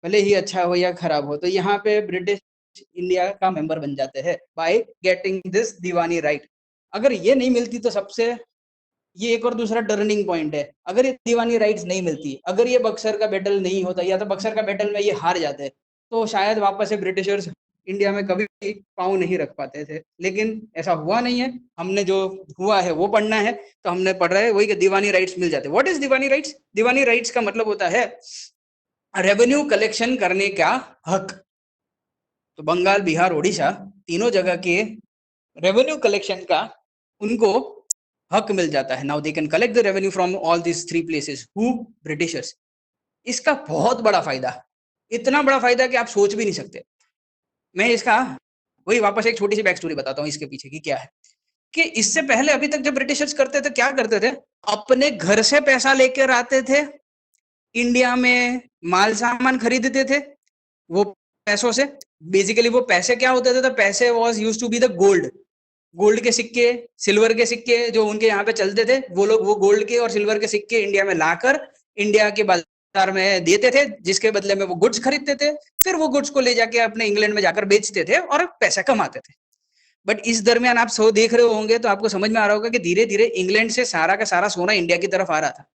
भले ही अच्छा हो या खराब हो। तो यहाँ पे ब्रिटिश इंडिया का मेंबर बन जाते हैं by getting this Deewani right. अगर ये नहीं मिलती तो सबसे ये एक और दूसरा टर्निंग पॉइंट है। अगर ये दीवानी राइट्स नहीं मिलती, अगर ये बक्सर का बैटल नहीं होता, या तो बक्सर का बैटल में ये हार जाते, तो शायद वापस से ब्रिटिशर्स इंडिया में कभी पाँव नहीं रख पाते थे। लेकिन ऐसा हुआ नहीं है। हमने जो हुआ है वो पढ़ना है, तो हमने पढ़ रहे हैं वही कि दीवानी राइट्स मिल जाते। What is Deewani rights? Deewani rights का मतलब होता है रेवेन्यू कलेक्शन करने का हक। तो बंगाल, बिहार, उड़ीसा तीनों जगह के रेवेन्यू कलेक्शन का उनको हक मिल जाता है। Now they can collect the revenue from all this three places. Who? Britishers. इसका बहुत बड़ा फायदा, इतना बड़ा फायदा कि आप सोच भी नहीं सकते। मैं इसका वही वापस एक छोटी सी बैक स्टोरी बताता हूँ इसके पीछे की क्या है। कि इससे पहले अभी तक जब ब्रिटिशर्स करते थे, क्या करते थे, अपने घर से पैसा लेकर आते थे, इंडिया में माल सामान खरीदते थे वो पैसों से। बेसिकली वो पैसे क्या होते थे, तो पैसे was used to be the gold. Gold के सिक्के, सिल्वर के सिक्के जो उनके यहाँ पे चलते थे, वो लोग वो गोल्ड के और सिल्वर के सिक्के इंडिया में लाकर इंडिया के बाजार में देते थे, जिसके बदले में वो गुड्स खरीदते थे। फिर वो गुड्स को ले जाके अपने इंग्लैंड में जाकर बेचते थे और पैसा कमाते थे। बट इस दरमियान आप सो देख रहे होंगे तो आपको समझ में आ रहा होगा कि धीरे धीरे इंग्लैंड से सारा का सारा सोना इंडिया की तरफ आ रहा था।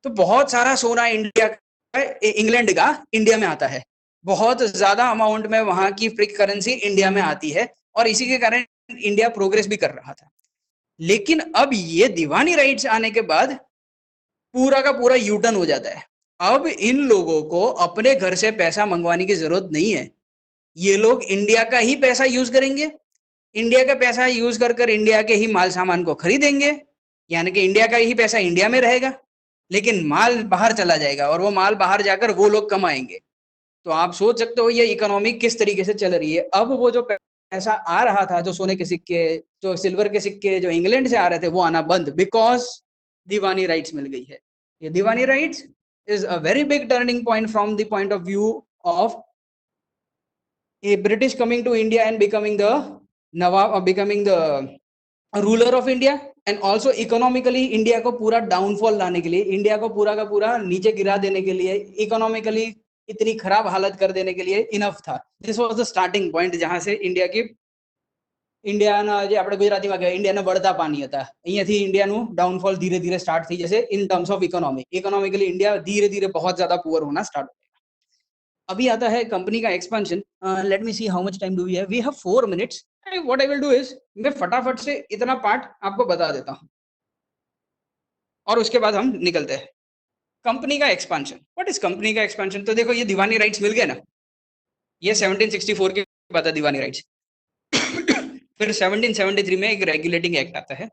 तो बहुत सारा सोना इंडिया का, इंग्लैंड का इंडिया में आता है। बहुत ज्यादा अमाउंट में वहां की फ्रिक करेंसी इंडिया में आती है, और इसी के कारण इंडिया प्रोग्रेस भी कर रहा था। लेकिन अब ये दीवानी राइट्स आने के बाद पूरा का पूरा यू टर्न हो जाता है। अब इन लोगों को अपने घर से पैसा मंगवाने की जरूरत नहीं है। ये लोग इंडिया का ही पैसा यूज करेंगे, इंडिया का पैसा यूज कर कर इंडिया के ही माल सामान को खरीदेंगे, यानी कि इंडिया का ही पैसा इंडिया में रहेगा, लेकिन माल बाहर चला जाएगा और वो माल बाहर जाकर वो लोग कमाएंगे। तो आप सोच सकते हो ये इकोनॉमी किस तरीके से चल रही है। अब वो जो पैसा आ रहा था, जो सोने के सिक्के, जो सिल्वर के सिक्के जो इंग्लैंड से आ रहे थे, वो आना बंद, बिकॉज दीवानी राइट्स मिल गई है। ये Diwani rights is a very big turning point from the point of view of a British coming to India and becoming the Nawab, or becoming the ruler of India. And also economically India को पूरा डाउनफॉल लाने के लिए, इंडिया को पूरा का पूरा नीचे गिरा देने के लिए, इकोनॉमिकली इतनी खराब हालत कर देने के लिए इनफ था। This was the starting point जहां से इंडिया की ઇન્ડિયાના જે આપણે ગુજરાતીમાં કહેવાય ઇન્ડિયાને બળતા પાણી હતા, અહીંયાથી ઇન્ડિયાનું डाउनफॉल धीरे धीरे स्टार्ट થઈ जैसे in terms of economy. Economically India धीरे धीरे बहुत ज्यादा पुअर होना स्टार्ट हो गया। अभी आता है कंपनी का expansion. Let me see how much time do we have. We have 4 minutes. What I will do is मैं फटाफट से इतना पार्ट आपको बता देता हूँ और उसके बाद हम निकलते हैं। कंपनी का एक्सपेंशन। व्हाट इज कंपनी का एक्सपेंशन? तो देखो ये दीवानी राइट्स मिल गए ना, ये 1764 की बात है दीवानी राइट्स। फिर 1773 में एक रेगुलेटिंग एक्ट आता है।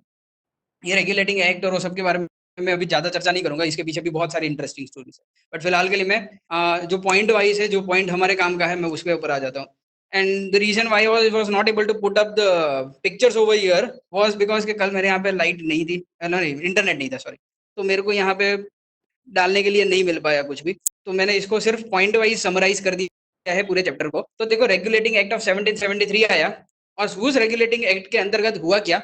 ये रेगुलेटिंग एक्ट और वो सब के बारे में मैं अभी ज्यादा चर्चा नहीं करूंगा, इसके पीछे भी बहुत सारी इंटरेस्टिंग स्टोरीज है। बट फिलहाल के लिए मैं जो पॉइंट वाइज है, जो पॉइंट हमारे काम का है, मैं उसके ऊपर आ जाता हूँ। And the reason why was not able to put up the pictures over here was because कि कल मेरे यहाँ पे लाइट नहीं थी, नहीं इंटरनेट नहीं था, सॉरी। तो मेरे को यहाँ पे डालने के लिए नहीं मिल पाया कुछ भी, तो मैंने इसको सिर्फ पॉइंट वाइज समराइज कर दिया है पूरे चैप्टर को। तो देखो रेगुलेटिंग एक्ट ऑफ 1773 आया, और उस रेगुलेटिंग एक्ट के अंतर्गत हुआ क्या।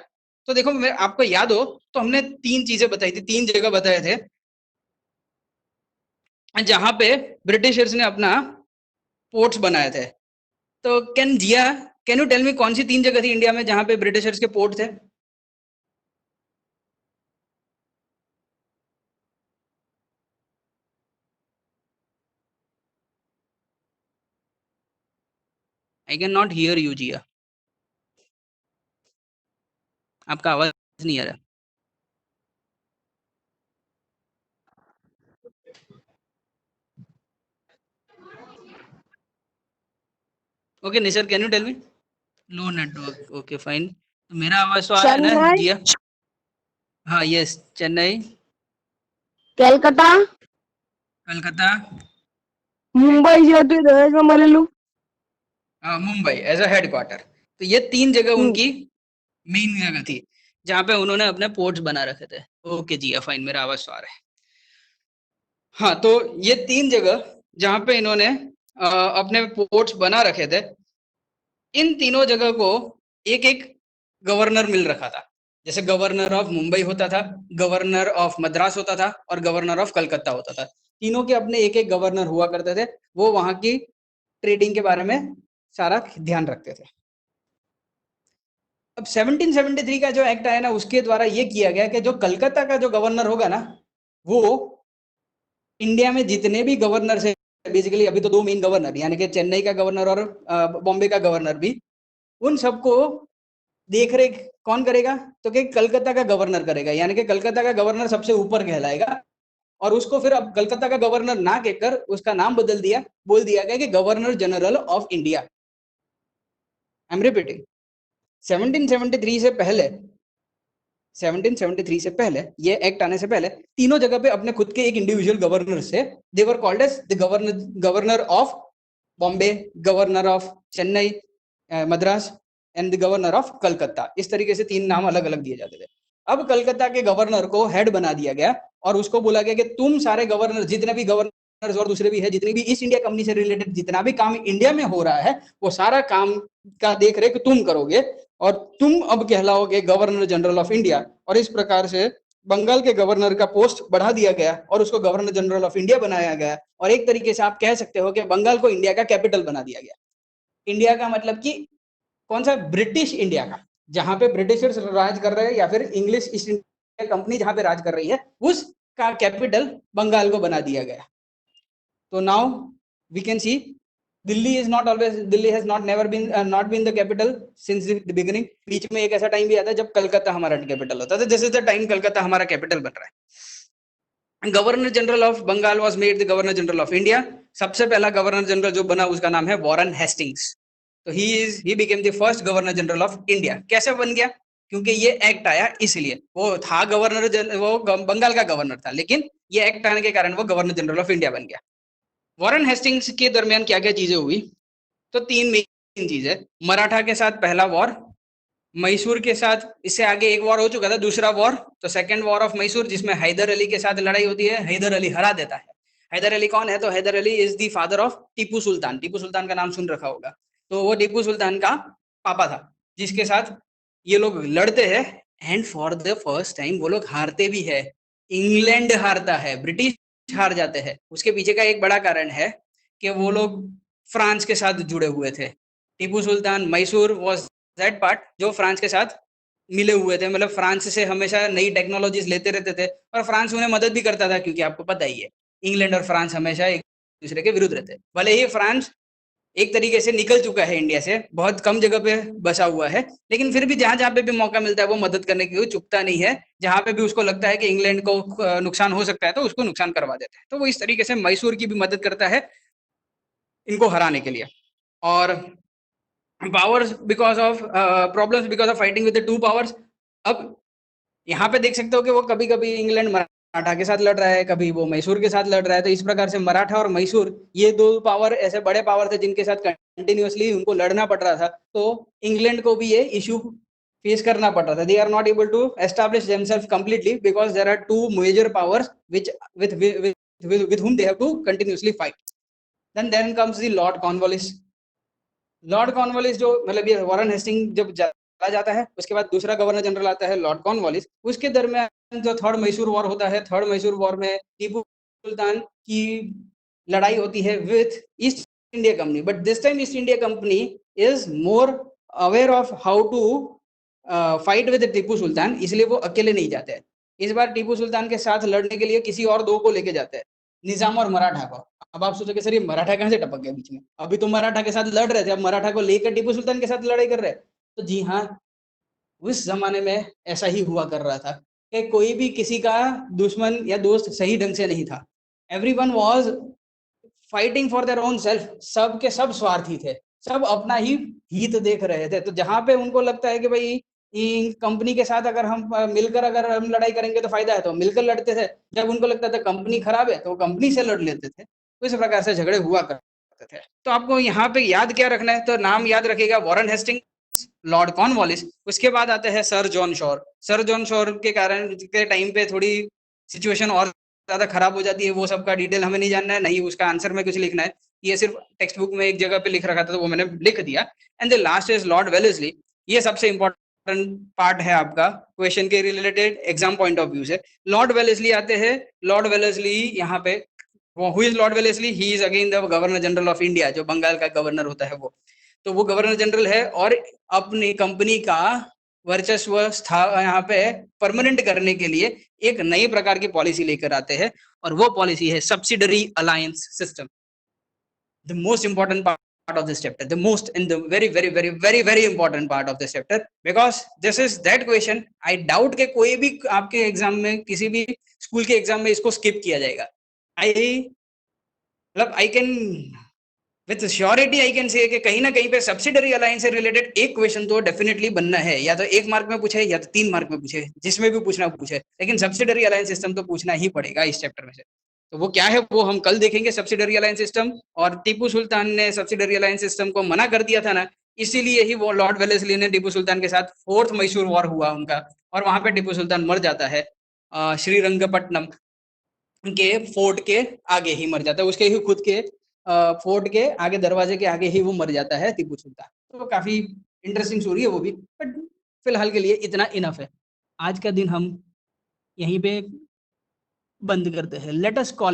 तो देखो मैं आपको याद हो तो हमने 3 चीजें बताई थी, 3 जगह बताए थे जहां पे ब्रिटिशर्स ने अपना पोर्ट्स बनाए थे। तो कैन यू टेल मी कौन सी 3 जगह थी इंडिया में जहां पे ब्रिटिशर्स के पोर्ट थे? I can not hear you Jiya, आपका आवाज नहीं आ रहा। Okay Nishar, can you tell me? Low network, okay fine. तो मेरा आवाज तो आ रहा है ना चेन्नई, जिया? हाँ यस, चेन्नई, कलकत्ता, कलकत्ता, मुंबई जो હતું એ દહેજમાં મળેલું। Mumbai as a headquarter. तो ये 3 जगह हम्म, उनकी मेन जगह थी जहां पे उन्होंने अपने पोर्ट्स बना रखे थे। ओके जी फाइन, मेरा आवाज तो आ रहा है। हाँ, तो ये 3 जगह जहां पे इन्होंने अपने पोर्ट्स बना रखे थे, इन तीनों जगह को एक एक गवर्नर मिल रखा था। जैसे गवर्नर ऑफ मुंबई होता था, गवर्नर ऑफ मद्रास होता था, और गवर्नर ऑफ कलकत्ता होता था। तीनों के अपने एक एक गवर्नर हुआ करते थे। वो वहां की ट्रेडिंग के बारे में सारा ध्यान रखते थे। अब 1773 का जो एक्ट आया ना, उसके द्वारा ये किया गया कि जो कलकत्ता का जो गवर्नर होगा ना, वो इंडिया में जितने भी गवर्नर है, बेसिकली अभी तो दो मेन गवर्नर, यानी कि चेन्नई का गवर्नर और बॉम्बे का गवर्नर भी, उन सबको देख रेख कौन करेगा? तो कि कलकत्ता का गवर्नर करेगा, यानी कि कलकत्ता का गवर्नर सबसे ऊपर कहलाएगा। और उसको फिर अब कलकत्ता का गवर्नर ना कहकर उसका नाम बदल दिया, बोल दिया गया कि governor general of India. I am repeating, 1773 से पहले 1773 से पहले, ये एक्ट आने से पहले, तीनों जगह पे अपने खुद के एक इंडिविजुअल गवर्नर से, they were called as the governor of Bombay, governor of Chennai, Madras and the governor of Calcutta. इस तरीके से तीन नाम अलग अलग दिए जाते थे। अब कलकत्ता के गवर्नर को हेड बना दिया गया और उसको बोला गया कि तुम सारे गवर्नर, जितने भी गवर्नर और दूसरे भी है, जितनी भी ईस्ट इंडिया कंपनी से रिलेटेड जितना भी काम इंडिया में हो रहा है, वो सारा काम का देख रेख तुम करोगे और तुम अब कहलाओगे गवर्नर जनरल ऑफ इंडिया। और इस प्रकार से बंगाल के गवर्नर का पोस्ट बढ़ा दिया गया और उसको गवर्नर जनरल ऑफ इंडिया बनाया गया। और एक तरीके से आप कह सकते हो कि बंगाल को इंडिया का कैपिटल बना दिया गया। इंडिया का मतलब कि कौन सा? ब्रिटिश इंडिया का, जहां पे ब्रिटिशर्स राज कर रहे हैं या फिर इंग्लिश ईस्ट इंडिया कंपनी जहां पे राज कर रही है, उसका कैपिटल बंगाल को बना दिया गया। तो now we can see Delhi has not never been not been the capital since the beginning. बीच में एक ऐसा टाइम भी आता है जब कलकत्ता हमारा कैपिटल होता था। This is the time Calcutta हमारा कैपिटल बन रहा है। Governor general of Bengal was made the governor general of India. सबसे पहला गवर्नर जनरल जो बना उसका नाम है वॉरेन हेस्टिंग्स। तो he became the first governor general of India. कैसे बन गया? क्योंकि ये एक्ट आया इसलिए। वो था गवर्नर, वो बंगाल का गवर्नर था, लेकिन ये एक्ट आने के कारण वो गवर्नर जनरल ऑफ इंडिया बन गया। वॉरेन हेस्टिंग्स के दरमियान क्या क्या चीजें हुई? तो तीन मेन चीज है। मराठा के साथ पहला वॉर, मैसूर के साथ इससे आगे एक वॉर हो चुका था, दूसरा वॉर, तो सेकंड वॉर ऑफ मैसूर, जिसमें हैदर अली के साथ लड़ाई होती है, हैदर अली हरा देता है। हैदर अली कौन है? तो Hyder Ali is the father of Tipu Sultan. Tipu Sultan का नाम सुन रखा होगा। तो वो टीपू सुल्तान का पापा था, जिसके साथ ये लोग लड़ते हैं and for the first time वो लोग हारते भी है। इंग्लैंड हारता है, ब्रिटिश हार जाते हैं। उसके पीछे का एक बड़ा कारण है कि वो लोग फ्रांस के साथ जुड़े हुए थे। Tipu Sultan, Mysore was that part जो फ्रांस के साथ मिले हुए थे, मतलब फ्रांस से हमेशा नई टेक्नोलॉजीज लेते रहते थे और फ्रांस उन्हें मदद भी करता था, क्योंकि आपको पता ही है इंग्लैंड और फ्रांस हमेशा एक दूसरे के विरुद्ध रहते। भले ही फ्रांस एक तरीके से निकल चुका है इंडिया से, बहुत कम जगह पे बसा हुआ है, लेकिन फिर भी जहां जहां पे भी मौका मिलता है वो मदद करने की चुकता नहीं है। जहां पे भी उसको लगता है कि इंग्लैंड को नुकसान हो सकता है तो उसको नुकसान करवा देते हैं। तो वो इस तरीके से मैसूर की भी मदद करता है इनको हराने के लिए। और powers because of problems because of fighting with the two powers. अब यहाँ पे देख सकते हो कि वो कभी कभी इंग्लैंड मराठा के साथ लड़ रहा है, कभी वो मैसूर के साथ लड़ रहा है। तो इस प्रकार से मराठा और मैसूर, ये दो पावर ऐसे बड़े पावर थे जिनके साथ कंटिन्यूअसली उनको लड़ना पड़ रहा था। तो इंग्लैंड को भी ये इशू फेस करना पड़ रहा था। They are not able to establish themselves completely because there are two major powers which with whom they have to continuously fight. Then comes the Lord Cornwallis. Lord Cornwallis जो, मतलब ये वॉरेन हेस्टिंग जब चला जाता है, उसके बाद दूसरा गवर्नर जनरल आता है लॉर्ड कॉर्नवालिस। उसके दरमियान जो थर्ड मैसूर वॉर होता है, थर्ड मैसूर वॉर में टीपू सुल्तान की लड़ाई होती है with East India company. But this time East India company is more aware of how to fight with Tipu Sultan, इसलिए वो अकेले नहीं जाते हैं। इस बार टीपू सुल्तान के साथ लड़ने के लिए किसी और दो को लेके जाते हैं, निजाम और मराठा को। अब आप सोचोगे सर ये मराठा कहाँ से टपक गया बीच में? अभी तो मराठा के साथ लड़ रहे थे, अब मराठा को लेकर टीपू सुल्तान के साथ लड़ाई कर रहे हैं। तो जी हाँ, उस जमाने में ऐसा ही हुआ कर रहा था कि कोई भी किसी का दुश्मन या दोस्त सही ढंग से नहीं था। Everyone was fighting for their own self. सब के सब स्वार्थी थे, सब अपना ही हित देख रहे थे। तो जहां पे उनको लगता है कि भाई कंपनी के साथ अगर हम मिलकर अगर हम लड़ाई करेंगे तो फायदा है, तो मिलकर लड़ते थे। जब उनको लगता था कंपनी खराब है तो वो कंपनी से लड़ लेते थे। तो इस प्रकार से झगड़े हुआ करते थे। तो आपको यहाँ पे याद क्या रखना है? तो नाम याद रखिएगा वॉरेन हेस्टिंग्स, लॉर्ड कॉर्नवालिस। उसके बाद आते हैं sir John Shore. Sir John Shore के कारण के टाइम पे थोड़ी सिचुएशन और ज्यादा खराब हो जाती है। वो सबका डिटेल हमें नहीं जानना है, नहीं उसका आंसर में कुछ लिखना है। ये सिर्फ टेक्स्ट बुक में एक जगह पे लिख रखा था तो वो मैंने लिख दिया। And the last is Lord Wellesley. ये सबसे इंपॉर्टेंट पार्ट है आपका क्वेश्चन के related exam point of view से। लॉर्ड वेलेस्ली आते हैं। लॉर्ड वेलेस्ली यहाँ पे, who is Lord Wellesley? He is again the governor general of India. जो बंगाल का गवर्नर होता है वो, तो वो गवर्नर जनरल है और अपनी कंपनी का वर्चस्व यहाँ पे परमानेंट करने के लिए एक नई प्रकार की पॉलिसी लेकर आते हैं, और वो पॉलिसी है subsidiary alliance system. The most important part of this chapter, the most and the very important part of this chapter, because this is that question I doubt के कोई भी आपके एग्जाम में, किसी भी स्कूल के एग्जाम में इसको स्किप किया जाएगा। I can with surety I can say कि कहीं ना कहीं पे सब्सिडरी अलायंस से रिलेटेड एक क्वेश्चन तो डेफिनेटली बनना है, या तो 1 मार्क में पूछे या तो 3 मार्क में पूछे, जिसमें भी पूछना पूछे, लेकिन सब्सिडरी अलायंस सिस्टम तो पूछना ही पड़ेगा इस चैप्टर में से। तो वो क्या है वो हम कल देखेंगे, सब्सिडरी अलायंस सिस्टम। और टीपू सुल्तान ने सब्सिडरी अलायंस सिस्टम को मना कर दिया था ना, इसीलिए ही वो लॉर्ड वेलेस्ली ने टीपू सुल्तान के साथ 4th मैसूर वॉर हुआ उनका, और वहां पे टीपू सुल्तान मर जाता है श्रीरंगपट्टनम के फोर्ट के आगे ही मर जाता है, उसके ही खुद के फोर्ट के आगे, दरवाजे के आगे ही वो मर जाता है टीपू सुल्तान। तो काफी इंटरेस्टिंग स्टोरी है वो भी, बट फिलहाल के लिए इतना इनफ है। आज का दिन हम यहीं पे बंद करते हैं। Let us call it